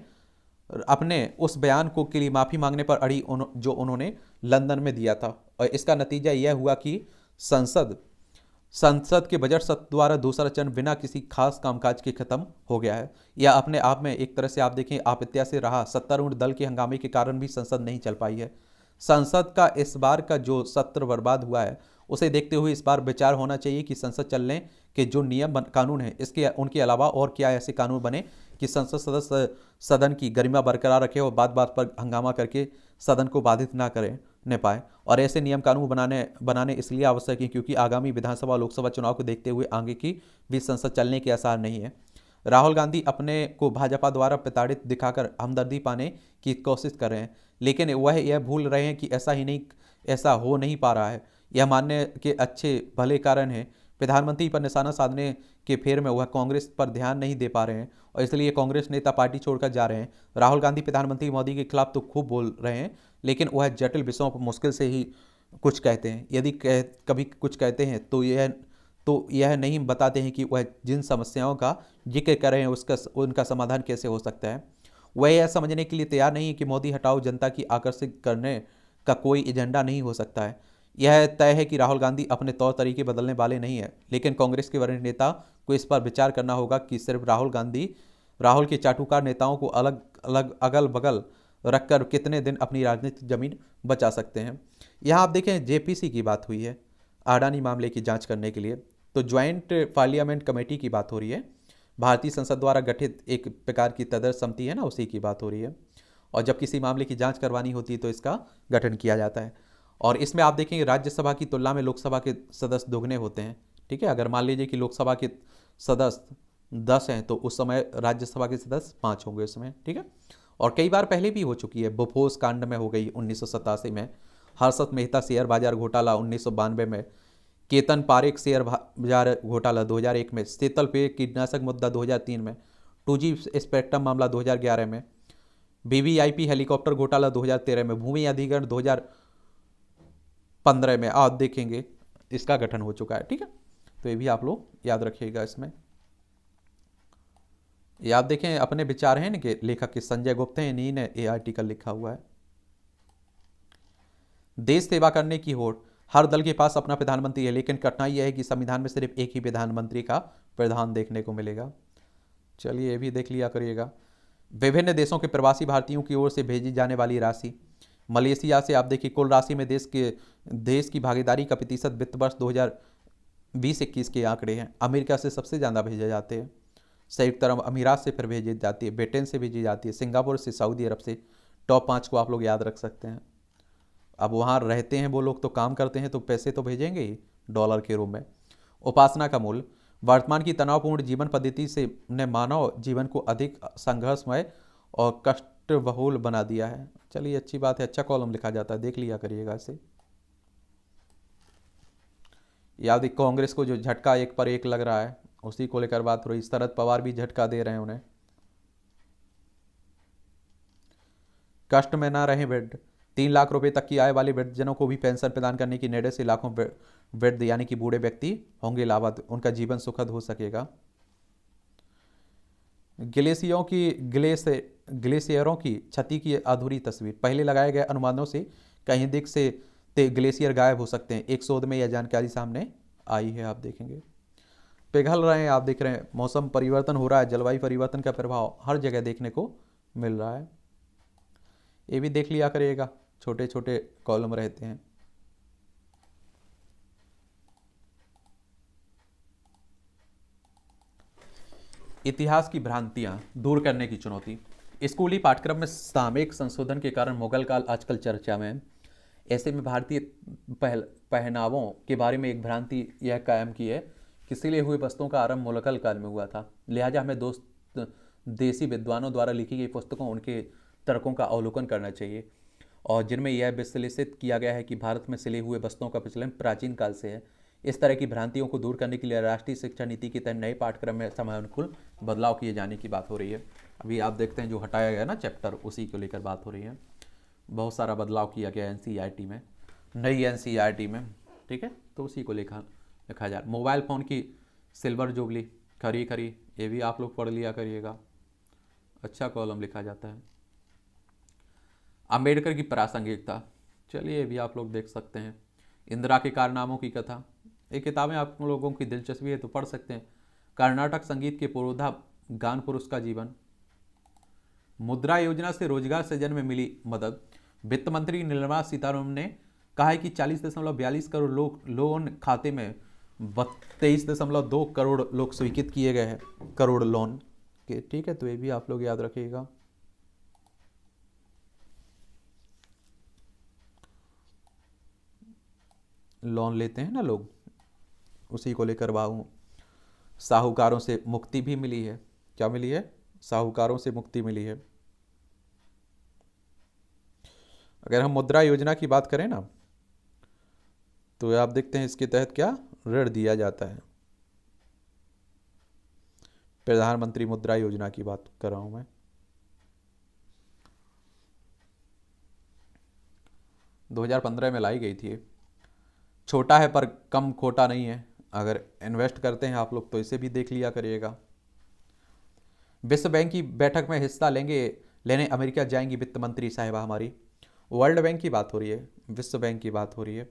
अपने उस बयान को के लिए माफी मांगने पर अड़ी जो उन्होंने लंदन में दिया था। और इसका नतीजा यह हुआ कि संसद के बजट सत्र द्वारा दूसरा चरण बिना किसी खास कामकाज के खत्म हो गया है। यह अपने आप में एक तरह से आप देखें आपत्तिया से रहा। सत्तारूढ़ दल के हंगामे के कारण भी संसद नहीं चल पाई है। संसद का इस बार का जो सत्र बर्बाद हुआ है, उसे देखते हुए इस बार विचार होना चाहिए कि संसद चलने के जो नियम कानून हैं उनके अलावा और क्या ऐसे कानून बने कि संसद सदस्य सदन की गरिमा बरकरार रखे और बात बात पर हंगामा करके सदन को बाधित ना करने पाए। और ऐसे नियम कानून बनाने इसलिए आवश्यक है क्योंकि आगामी विधानसभा और लोकसभा चुनाव को देखते हुए आगे की भी संसद चलने के आसार नहीं है। राहुल गांधी अपने को भाजपा द्वारा प्रताड़ित दिखाकर हमदर्दी पाने की कोशिश कर रहे हैं, लेकिन वह यह भूल रहे हैं कि ऐसा हो नहीं पा रहा है। यह मानने के अच्छे भले कारण है। प्रधानमंत्री पर निशाना साधने के फेर में वह कांग्रेस पर ध्यान नहीं दे पा रहे हैं और इसलिए कांग्रेस नेता पार्टी छोड़कर जा रहे हैं। राहुल गांधी प्रधानमंत्री मोदी के खिलाफ तो खूब बोल रहे हैं, लेकिन वह जटिल विषयों पर मुश्किल से ही कुछ कहते हैं। यदि कभी कुछ कहते हैं तो यह तो यह नहीं बताते हैं कि वह जिन समस्याओं का जिक्र कर रहे हैं उसका उनका समाधान कैसे हो सकता है। वह यह समझने के लिए तैयार नहीं है कि मोदी हटाओ जनता की आकर्षित करने का कोई एजेंडा नहीं हो सकता है। यह तय है कि राहुल गांधी अपने तौर तरीके बदलने वाले नहीं है, लेकिन कांग्रेस के वरिष्ठ नेता को इस पर विचार करना होगा कि सिर्फ राहुल के चाटुकार नेताओं को अलग अलग अगल बगल रखकर कितने दिन अपनी राजनीतिक जमीन बचा सकते हैं। यहाँ आप देखें जेपीसी की बात हुई है अडानी मामले की जांच करने के लिए, तो ज्वाइंट पार्लियामेंट कमेटी की बात हो रही है। भारतीय संसद द्वारा गठित एक प्रकार की तदर्थ समिति है ना, उसी की बात हो रही है। और जब किसी मामले की जांच करवानी होती है तो इसका गठन किया जाता है। और इसमें आप देखेंगे राज्यसभा की तुलना में लोकसभा के सदस्य दोगुने होते हैं। ठीक है, अगर मान लीजिए कि लोकसभा के सदस्य 10 हैं तो उस समय राज्यसभा के सदस्य 5 होंगे उसमें। ठीक है, और कई बार पहले भी हो चुकी है, बोफोर्स कांड में हो गई 1987 में, हर्षद मेहता शेयर बाजार घोटाला 1992 में, केतन पारेख शेयर बाजार घोटाला 2001 में, शीतल पेय कीटनाशक मुद्दा 2003 में, 2G स्पेक्ट्रम मामला 2011 में, वीवीआईपी हेलीकॉप्टर घोटाला 2013 में, भूमि अधिग्रहण 2015 में आप देखेंगे इसका गठन हो चुका है। ठीक है, तो ये भी आप लोग याद रखिएगा। इसमें ये आप देखें अपने विचार हैं कि लेखक के संजय गुप्ता हैं, इन्हीं ने ये आर्टिकल लिखा हुआ है। देश सेवा करने की होड़, हर दल के पास अपना प्रधानमंत्री है, लेकिन कठिनाई यह है कि संविधान में सिर्फ एक ही प्रधानमंत्री का प्रावधान देखने को मिलेगा। चलिए ये भी देख लिया करिएगा। विभिन्न देशों के प्रवासी भारतीयों की ओर से भेजी जाने वाली राशि, मलेशिया से आप देखिए कुल राशि में देश की भागीदारी का प्रतिशत वित्त वर्ष 2020-21 के आंकड़े हैं। अमेरिका से सबसे ज़्यादा भेजे जाते हैं, संयुक्त अरब अमीरात से फिर भेजी जाती है, ब्रिटेन से भेजी जाती है, सिंगापुर से, सऊदी अरब से। टॉप 5 को आप लोग याद रख सकते हैं। अब वहाँ रहते हैं वो लोग तो काम करते हैं तो पैसे तो भेजेंगे ही डॉलर के रूप में। उपासना का मूल, वर्तमान की तनावपूर्ण जीवन पद्धति से ने मानव जीवन को अधिक संघर्षमय और कष्टबहुल बना दिया है। चलिए अच्छी बात है, अच्छा कॉलम लिखा जाता है, देख लिया करिएगा इसे। याद कांग्रेस को जो झटका एक पर एक लग रहा है उसी को लेकर बात हो रही। शरद पवार भी झटका दे रहे हैं उन्हें। कष्ट में ना रहे वृद्ध, 3 लाख रुपए तक की आय वाले वृद्धजनों को भी पेंशन प्रदान करने की निर्णय से लाखों वृद्ध यानी कि बूढ़े व्यक्ति होंगे लाभान्वित, उनका जीवन सुखद हो सकेगा। ग्लेशियरों की क्षति की अधूरी तस्वीर, पहले लगाए गए अनुमानों से कहीं दिख से ग्लेशियर गायब हो सकते हैं। एक शोध में यह जानकारी सामने आई है। आप देखेंगे पिघल रहे हैं, आप देख रहे हैं मौसम परिवर्तन हो रहा है, जलवायु परिवर्तन का प्रभाव हर जगह देखने को मिल रहा है। ये भी देख लिया करिएगा, छोटे छोटे कॉलम रहते हैं। इतिहास की भ्रांतियां दूर करने की चुनौती, स्कूली पाठ्यक्रम में सामयिक संशोधन के कारण मुगल काल आजकल चर्चा में है। ऐसे में भारतीय पहनावों के बारे में एक भ्रांति यह कायम की है कि सिले हुए वस्त्रों का आरंभ मुगल काल में हुआ था, लिहाजा हमें देसी विद्वानों द्वारा लिखी गई पुस्तकों उनके तर्कों का अवलोकन करना चाहिए, और जिनमें यह विश्लेषित किया गया है कि भारत में सिले हुए वस्त्रों का प्रचलन प्राचीन काल से है। इस तरह की भ्रांतियों को दूर करने के लिए राष्ट्रीय शिक्षा नीति के तहत नए पाठ्यक्रम में समयानुकूल बदलाव किए जाने की बात हो रही है। अभी आप देखते हैं जो हटाया गया ना चैप्टर, उसी को लेकर बात हो रही है। बहुत सारा बदलाव किया गया एनसीईआरटी में, नई एनसीईआरटी में। ठीक है, तो उसी को लिखा जा रहा। मोबाइल फ़ोन की सिल्वर जुबली, खरी खरी, ये भी आप लोग पढ़ लिया करिएगा, अच्छा कॉलम लिखा जाता है। अंबेडकर की प्रासंगिकता, चलिए ये भी आप लोग देख सकते हैं। इंदिरा के कारनामों की कथा, ये किताबें आप लोगों की दिलचस्पी है तो पढ़ सकते हैं। कर्नाटक संगीत के पुरोधा गान पुरुष का जीवन, मुद्रा योजना से रोजगार सृजन में मिली मदद। वित्त मंत्री निर्मला सीतारमण ने कहा है कि 40.42 करोड़ लोन खाते में 23.2 करोड़ लोग स्वीकृत किए गए हैं, करोड़ लोन के। ठीक है, तो ये भी आप लोग याद रखिएगा। लोन लेते हैं ना लोग, उसी को लेकर बाहू। साहूकारों से मुक्ति भी मिली है, क्या मिली है? साहूकारों से मुक्ति मिली है। अगर हम मुद्रा योजना की बात करें ना तो आप देखते हैं इसके तहत क्या ऋण दिया जाता है। प्रधानमंत्री मुद्रा योजना की बात कर रहा हूं मैं। 2015 में लाई गई थी। छोटा है पर कम खोटा नहीं है, अगर इन्वेस्ट करते हैं आप लोग तो इसे भी देख लिया करिएगा। विश्व बैंक की बैठक में हिस्सा लेने अमेरिका जाएंगी वित्त मंत्री साहिबा हमारी। वर्ल्ड बैंक की बात हो रही है, विश्व बैंक की बात हो रही है।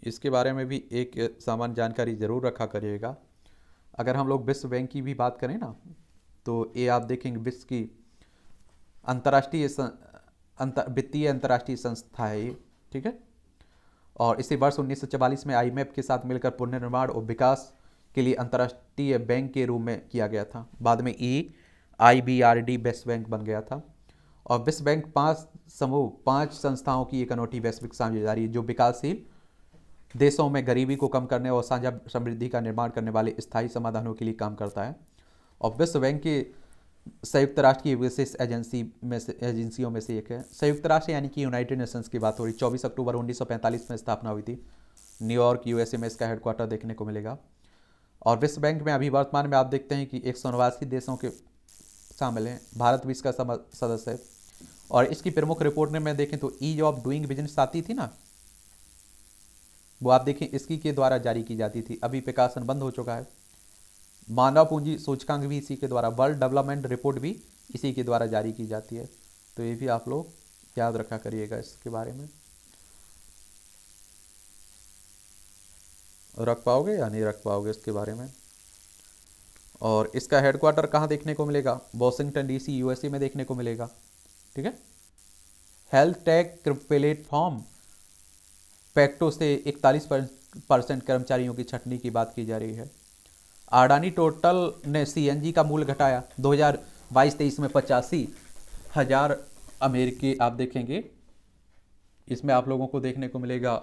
इसके बारे में भी एक सामान्य जानकारी ज़रूर रखा करिएगा। अगर हम लोग विश्व बैंक की भी बात करें ना, तो ये आप देखेंगे विश्व की अंतर्राष्ट्रीय वित्तीय अंतर्राष्ट्रीय संस्था है ये, ठीक है। और इसे वर्ष 1944 में आईएमएफ के साथ मिलकर पुनर्निर्माण और विकास के लिए अंतर्राष्ट्रीय बैंक के रूप में किया गया था। बाद में EIBRD विश्व बैंक बन गया था। और विश्व बैंक 5 संस्थाओं की एक अनूठी वैश्विक साझेदारी जो विकासशील देशों में गरीबी को कम करने और साझा समृद्धि का निर्माण करने वाले स्थायी समाधानों के लिए काम करता है। और विश्व बैंक के संयुक्त राष्ट्र की विशेष एजेंसियों में से एक है। संयुक्त राष्ट्र यानी कि यूनाइटेड नेशंस की बात हो रही। 24 अक्टूबर 1945 में स्थापना हुई थी। न्यूयॉर्क USA में इसका हेडक्वार्टर देखने को मिलेगा। और विश्व बैंक में अभी वर्तमान में आप देखते हैं कि 189 देशों के शामिल हैं। भारत भी इसका सदस्य है। और इसकी प्रमुख रिपोर्ट में देखें तो ईज ऑफ डूइंग बिजनेस आती थी ना, वो आप देखें इसकी के द्वारा जारी की जाती थी। अभी प्रकाशन बंद हो चुका है। मानव पूंजी सूचकांक भी इसी के द्वारा, वर्ल्ड डेवलपमेंट रिपोर्ट भी इसी के द्वारा जारी की जाती है। तो ये भी आप लोग याद रखा करिएगा इसके बारे में। रख पाओगे या नहीं रख पाओगे इसके बारे में। और इसका हेडक्वार्टर कहाँ देखने को मिलेगा? वॉशिंगटन DC USA में देखने को मिलेगा, ठीक है। हेल्थ टेक प्लेटफॉर्म पैक्टो से 41% कर्मचारियों की छटनी की बात की जा रही है। अडानी टोटल ने CNG का मूल्य घटाया 2022-23 में 85,000 अमेरिकी आप देखेंगे। इसमें आप लोगों को देखने को मिलेगा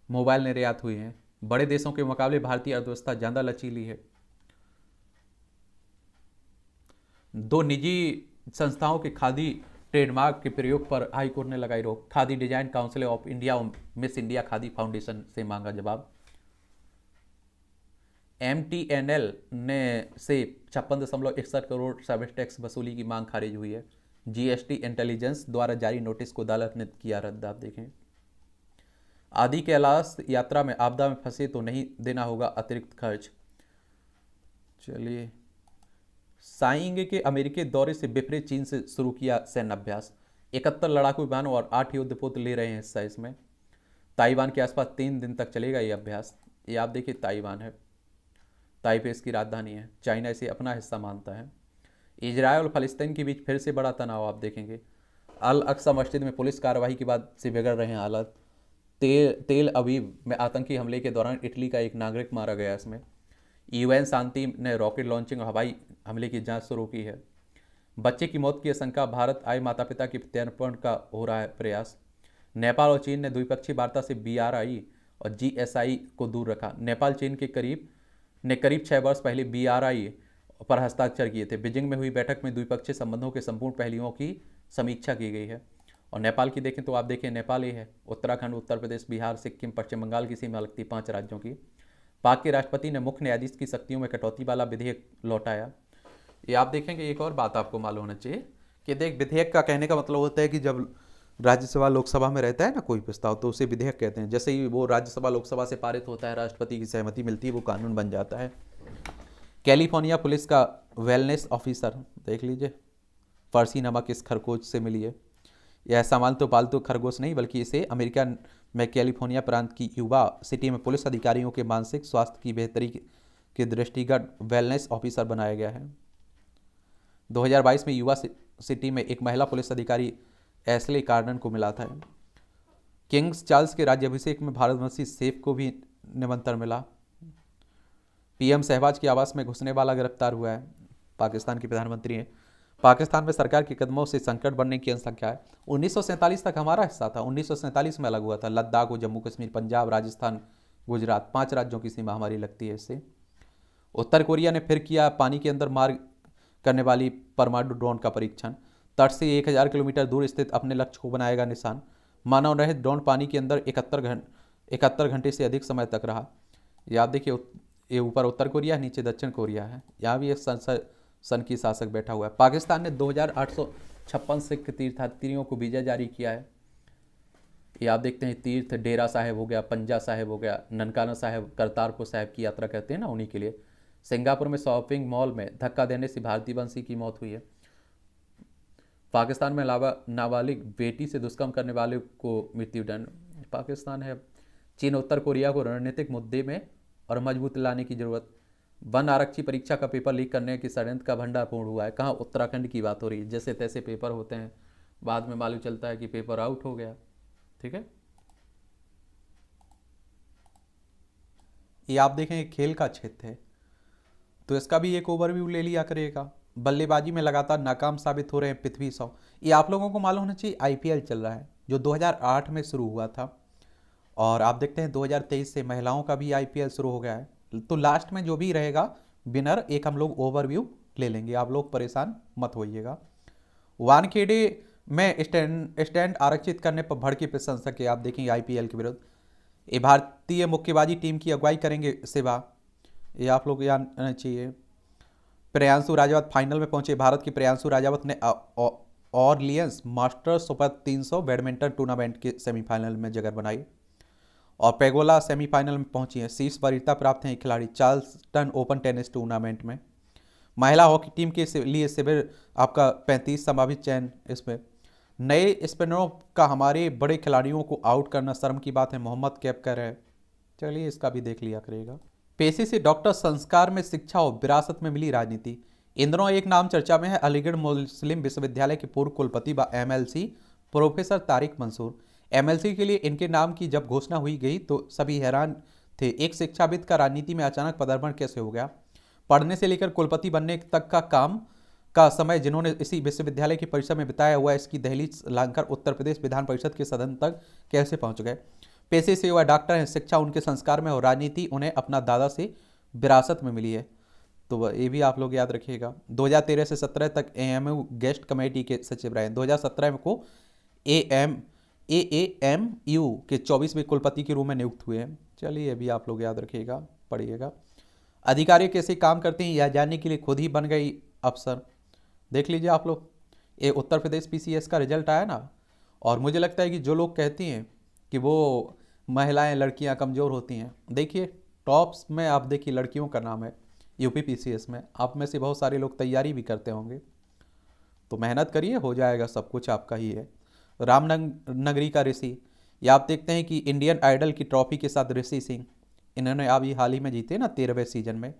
मोबाइल निर्यात हुए हैं। बड़े देशों के मुकाबले भारतीय अर्थव्यवस्था ज़्यादा लचीली है। 2 निजी संस्थाओं के खादी ट्रेडमार्क के प्रयोग पर हाईकोर्ट ने लगाई रोक। Khadi design council of India और मिस इंडिया खादी फाउंडेशन से मांगा जवाब। MTNL ने से 56.61 करोड़ सर्विस टैक्स वसूली की मांग खारिज हुई है। GST इंटेलिजेंस द्वारा जारी नोटिस को अदालत ने किया रद्द। आप देखें आदि कैलाश यात्रा में आपदा में फंसे तो नहीं देना होगा अतिरिक्त खर्च। चलिए, साइंग के अमेरिकी दौरे से विपरीत चीन से शुरू किया सैन्य अभ्यास। 71 लड़ाकू विमान और 8 युद्धपोत ले रहे हैं हिस्सा इसमें। ताइवान के आसपास 3 दिन तक चलेगा ये अभ्यास। ये आप देखिए ताइवान है, ताइपे इसकी राजधानी है। चाइना इसे अपना हिस्सा मानता है। इजरायल और फलस्तीन के बीच फिर से बड़ा तनाव आप देखेंगे। अल अक्सा मस्जिद में पुलिस कार्रवाई के बाद से बिगड़ रहे हैं हालात। तेल अवीव में आतंकी हमले के दौरान इटली का एक नागरिक मारा गया। इसमें UN शांति ने रॉकेट लॉन्चिंग और हवाई हमले की जांच शुरू की है। बच्चे की मौत की आशंका, भारत आए माता पिता के प्रत्यर्पण का हो रहा है प्रयास। नेपाल और चीन ने द्विपक्षीय वार्ता से BRI और GSI को दूर रखा। नेपाल चीन के करीब 6 वर्ष पहले BRI पर हस्ताक्षर किए थे। बीजिंग में हुई बैठक में द्विपक्षीय संबंधों के संपूर्ण पहलुओं की समीक्षा की गई है। और नेपाल की देखें तो आप देखें नेपाल ये है, उत्तराखंड, उत्तर प्रदेश, बिहार, सिक्किम, पश्चिम बंगाल की सीमा लगती 5 राज्यों की। पाक के राष्ट्रपति ने मुख्य न्यायाधीश की शक्तियों में कटौती वाला विधेयक लौटाया। ये आप देखेंगे। एक और बात आपको मालूम होना चाहिए कि देख, विधेयक का कहने का मतलब होता है कि जब राज्यसभा लोकसभा में रहता है ना कोई प्रस्ताव, तो उसे विधेयक कहते हैं। जैसे ही वो राज्यसभा लोकसभा से पारित होता है, राष्ट्रपति की सहमति मिलती है, वो कानून बन जाता है। कैलिफोर्निया पुलिस का वेलनेस ऑफिसर देख लीजिए, फर्सी नमक इस खरगोश से मिली है। यह सामान तो पालतू खरगोश नहीं, बल्कि इसे अमेरिका में कैलिफोर्निया प्रांत की युवा सिटी में पुलिस अधिकारियों के मानसिक स्वास्थ्य की बेहतरी के दृष्टिगत वेलनेस ऑफिसर बनाया गया है। 2022 में युवा सिटी में एक महिला पुलिस अधिकारी एस्ले कार्डन को मिला था। किंग्स चार्ल्स के राज्याभिषेक में भारतवंशी शेफ को भी निमंत्रण मिला। PM शहबाज के आवास में घुसने वाला गिरफ्तार हुआ है। पाकिस्तान के प्रधानमंत्री हैं। पाकिस्तान में सरकार के कदमों से संकट बढ़ने की आशंका है। 1947 तक हमारा हिस्सा था। 1947 में अलग हुआ था। लद्दाख और जम्मू कश्मीर, पंजाब, राजस्थान, गुजरात, 5 राज्यों की सीमा हमारी लगती है इससे। उत्तर कोरिया ने फिर किया पानी के अंदर मार करने वाली परमाणु ड्रोन का परीक्षण। तट से 1000 किलोमीटर दूर स्थित अपने लक्ष्य को बनाएगा निशान। मानव रहित ड्रोन पानी के अंदर 71 घंटे से अधिक समय तक रहा। ये आप देखिए, ये ऊपर उत्तर कोरिया है, नीचे दक्षिण कोरिया है। यहाँ भी एक सन की शासक बैठा हुआ है। पाकिस्तान ने 2856 सिख तीर्थयात्रियों को वीज़ा जारी किया है। ये आप देखते हैं तीर्थ, डेरा साहिब हो गया, पंजा साहिब हो गया, ननकाना साहिब, करतारपुर साहिब की यात्रा करते हैं ना, उन्हीं के लिए। सिंगापुर में शॉपिंग मॉल में धक्का देने से भारतीय वंशी की मौत हुई है। पाकिस्तान में नाबालिग बेटी से दुष्कर्म करने वाले को मृत्युदंड। पाकिस्तान है। चीन उत्तर कोरिया को रणनीतिक मुद्दे में और मजबूत लाने की जरूरत। वन आरक्षी परीक्षा का पेपर लीक करने की षड्यंत्र का भंडार पूर्ण हुआ है। कहाँ? उत्तराखंड की बात हो रही है। जैसे तैसे पेपर होते हैं, बाद में मालूम चलता है कि पेपर आउट हो गया। ठीक है, ये आप देखें खेल का क्षेत्र है, तो इसका भी एक ओवरव्यू ले लिया करेगा। बल्लेबाजी में लगातार नाकाम साबित हो रहे हैं पृथ्वी शॉ। ये आप लोगों को मालूम होना चाहिए, आईपीएल चल रहा है जो 2008 में शुरू हुआ था, और आप देखते हैं 2023 से महिलाओं का भी आईपीएल शुरू हो गया है। तो लास्ट में जो भी रहेगा विनर, एक हम लोग ओवरव्यू ले लेंगे, आप लोग परेशान मत होइएगा। वानखेड़े में स्टैंड आरक्षित करने पर भड़के प्रशंसक के, आप देखेंगे आईपीएल के विरुद्ध। ये भारतीय मुक्केबाजी टीम की अगुवाई करेंगे सेवा, ये आप लोग जानना चाहिए। प्रियांशु राजावत फाइनल में पहुंचे। भारत के प्रियांशु राजावत ने Orleans masters super 300 badminton tournament के सेमीफाइनल में जगह बनाई, और पेगोला सेमीफाइनल में पहुंची है। शीर्ष वरीयता प्राप्त हैं खिलाड़ी चार्ल्सटन ओपन टेनिस टूर्नामेंट में। महिला हॉकी टीम के लिए शिविर आपका 35 संभावित चयन। इसमें नए स्पिनरों का हमारे बड़े खिलाड़ियों को आउट करना शर्म की बात है, मोहम्मद कैफ कह रहे हैं। चलिए इसका भी देख लिया करेगा। पेशे से डॉक्टर, संस्कार में शिक्षा और विरासत में मिली राजनीति। इन दिनों एक नाम चर्चा में है, अलीगढ़ मुस्लिम विश्वविद्यालय के पूर्व कुलपति व MLC professor Tariq Mansoor. MLC के लिए इनके नाम की जब घोषणा हुई गई तो सभी हैरान थे, एक शिक्षाविद का राजनीति में अचानक पदार्पण कैसे हो गया। पढ़ने से लेकर कुलपति बनने तक का काम का समय जिन्होंने इसी विश्वविद्यालय की परिसर में बिताया हुआ, इसकी दहलीज लांघकर उत्तर प्रदेश विधान परिषद के सदन तक कैसे पहुंच गए। पेशे से वह डॉक्टर हैं, शिक्षा उनके संस्कार में और राजनीति उन्हें अपना दादा से विरासत में मिली है। तो ये भी आप लोग याद रखिएगा। 2013 से 17 तक एएमयू गेस्ट कमेटी के सचिव रहे। 2017 में को एएमयू के 24वें कुलपति के रूप में नियुक्त हुए हैं। चलिए ये भी आप लोग याद रखिएगा, पढ़िएगा। अधिकारी कैसे काम करते हैं यह जानने के लिए खुद ही बन गई अफसर। देख लीजिए आप लोग, ये उत्तर प्रदेश पीसीएस का रिजल्ट आया ना, और मुझे लगता है कि जो लोग कहती हैं कि वो महिलाएं लड़कियां कमज़ोर होती हैं, देखिए टॉप्स में आप देखिए लड़कियों का नाम है यूपी पीसीएस में। आप में से बहुत सारे लोग तैयारी भी करते होंगे, तो मेहनत करिए, हो जाएगा, सब कुछ आपका ही है। रामनगरी का ऋषि, ये आप देखते हैं कि इंडियन आइडल की ट्रॉफी के साथ ऋषि सिंह, इन्होंने अभी हाल ही में जीते ना 13वें सीजन में।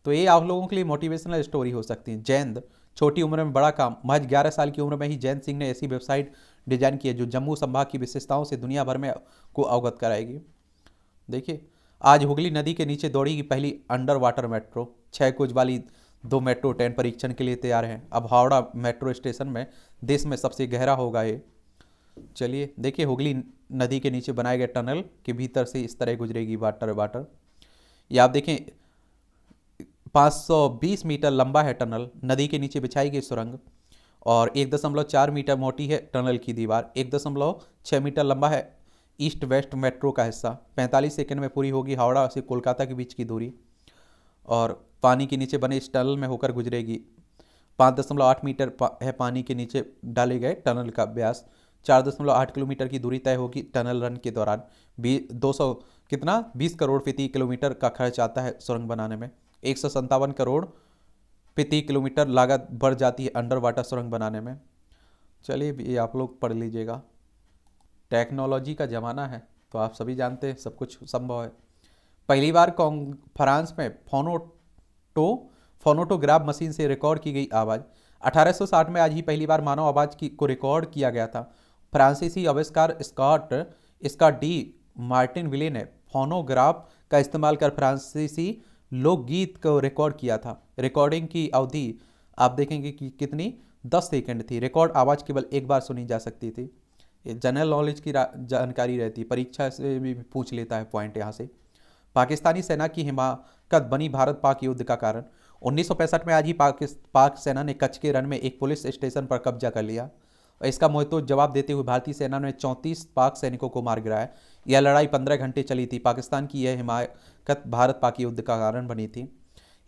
तो ये आप लोगों के लिए मोटिवेशनल स्टोरी हो सकती है। जैंद, छोटी उम्र में बड़ा काम। महज 11 साल की उम्र में ही जैंद सिंह ने ऐसी वेबसाइट डिजाइन की है जो जम्मू संभाग की विशेषताओं से दुनिया भर में को अवगत कराएगी। देखिए, आज हुगली नदी के नीचे दौड़ेगी पहली अंडर वाटर मेट्रो। 6 कोच वाली 2 मेट्रो ट्रेन परीक्षण के लिए तैयार हैं। अब हावड़ा मेट्रो स्टेशन में देश में सबसे गहरा होगा ये। चलिए देखिए, हुगली नदी के नीचे बनाए गए टनल के भीतर से इस तरह गुजरेगी वाटर। ये आप देखें 520 मीटर लंबा है टनल, नदी के नीचे बिछाई गई सुरंग, और 1.4 मीटर मोटी है टनल की दीवार। 1.6 मीटर लंबा है ईस्ट वेस्ट मेट्रो का हिस्सा। 45 सेकंड में पूरी होगी हावड़ा से कोलकाता के बीच की दूरी, और पानी के नीचे बने इस टनल में होकर गुजरेगी। 5.8 मीटर है पानी के नीचे डाले गए टनल का व्यास। 4.8 किलोमीटर की दूरी तय होगी टनल रन के दौरान। 20 करोड़ प्रति किलोमीटर का खर्च आता है सुरंग बनाने में। 157 करोड़ प्रति किलोमीटर लागत बढ़ जाती है अंडर वाटर सुरंग बनाने में। चलिए ये आप लोग पढ़ लीजिएगा। टेक्नोलॉजी का ज़माना है, तो आप सभी जानते हैं सब कुछ संभव है। पहली बार फ्रांस में फोनोटोग्राफ मशीन से रिकॉर्ड की गई आवाज़। 1860 में आज ही पहली बार मानव आवाज़ को रिकॉर्ड किया गया था। फ्रांसीसी आविष्कार स्कॉट डी मार्टिन विले ने फोनोग्राफ का इस्तेमाल कर फ्रांसीसी लोकगीत को रिकॉर्ड किया था। रिकॉर्डिंग की अवधि आप देखेंगे कि कितनी 10 सेकंड थी। रिकॉर्ड आवाज़ केवल एक बार सुनी जा सकती थी। ये जनरल नॉलेज की जानकारी रहती, परीक्षा से भी पूछ लेता है पॉइंट यहाँ से। पाकिस्तानी सेना की हिमाकत बनी भारत पाक युद्ध का कारण। 1965 में आज ही पाक सेना ने कच्छ के रन में एक पुलिस स्टेशन पर कब्जा कर लिया, और इसका मुंहतोड़ जवाब देते हुए भारतीय सेना ने 34 पाक सैनिकों को मार गिराया। यह लड़ाई 15 घंटे चली थी। पाकिस्तान की यह हिमाकत भारत पाक युद्ध का कारण बनी थी।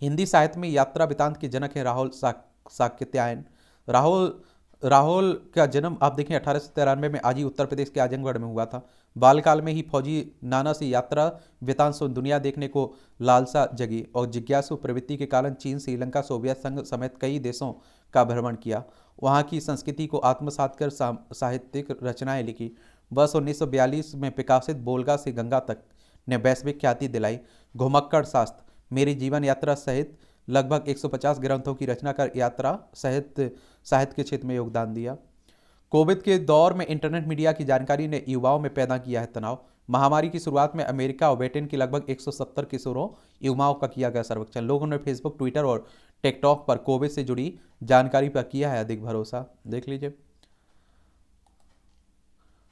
हिंदी साहित्य में यात्रा वृतांत के जनक हैं राहुल साकृत्यायन। राहुल राहुल का जन्म आप देखें 1893 में आज ही उत्तर प्रदेश के आजमगढ़ में हुआ था। बालकाल में ही फौजी नाना से यात्रा वृतांत दुनिया देखने को लालसा जगी और जिज्ञासु प्रवृत्ति के कारण चीन, श्रीलंका, सोवियत संघ समेत कई देशों का भ्रमण किया। वहाँ की संस्कृति को आत्मसात कर साहित्यिक रचनाएं लिखी। वर्ष 1942 में प्रकाशित बोलगा से गंगा तक ने वैश्विक ख्याति दिलाई। घुमक्कड़ शास्त्र, मेरी जीवन यात्रा सहित लगभग 150 ग्रंथों की रचना कर यात्रा साहित्य के क्षेत्र में योगदान दिया। कोविड के दौर में इंटरनेट मीडिया की जानकारी ने युवाओं में पैदा किया है तनाव। महामारी की शुरुआत में अमेरिका और ब्रिटेन के लगभग 170 किशोरों युवाओं का किया गया सर्वेक्षण। लोगों ने फेसबुक, ट्विटर और टिकटॉक पर कोविड से जुड़ी जानकारी पर किया है अधिक भरोसा। देख लीजिए।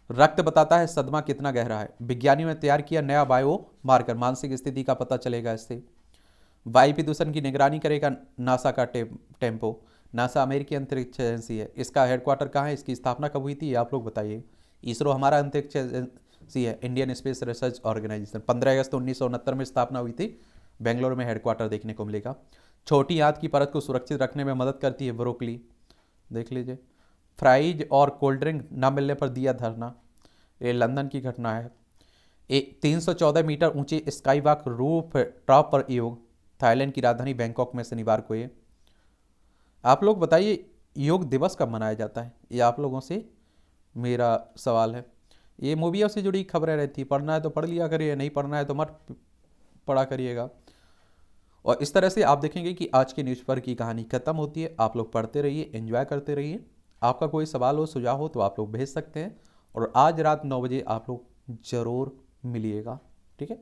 रक्त बताता है सदमा कितना गहरा है। विज्ञानियों ने तैयार किया नया बायो मार्कर, मानसिक स्थिति का पता चलेगा इससे। वायु प्रदूषण की निगरानी करेगा नासा का टेम्पो। नासा अमेरिकी अंतरिक्ष एजेंसी है। इसका हेडक्वार्टर कहाँ है, इसकी स्थापना कब हुई थी, ये आप लोग बताइए। इसरो हमारा अंतरिक्ष एजेंसी है, इंडियन स्पेस रिसर्च ऑर्गेनाइजेशन। 15 अगस्त 1969 में स्थापना हुई थी। बेंगलोर में हेडक्वार्टर देखने को मिलेगा। छोटी आंत की परत को सुरक्षित रखने में मदद करती है ब्रोकली। देख लीजिए। फ्राइज और कोल्ड ड्रिंक न मिलने पर दिया धरना, ये लंदन की घटना है। 314 मीटर ऊंचे स्काई वॉक रूफ टॉप पर योग, थाईलैंड की राजधानी बैंकॉक में शनिवार को। ये आप लोग बताइए योग दिवस कब मनाया जाता है, ये आप लोगों से मेरा सवाल है। ये मूवियों से जुड़ी खबरें रहती, पढ़ना है तो पढ़ लिया करिए, नहीं पढ़ना है तो मत पढ़ा करिएगा। और इस तरह से आप देखेंगे कि आज के न्यूज़पेपर की कहानी खत्म होती है। आप लोग पढ़ते रहिए, एंजॉय करते रहिए। आपका कोई सवाल हो, सुझाव हो तो आप लोग भेज सकते हैं। और आज रात 9 बजे आप लोग ज़रूर मिलिएगा, ठीक है।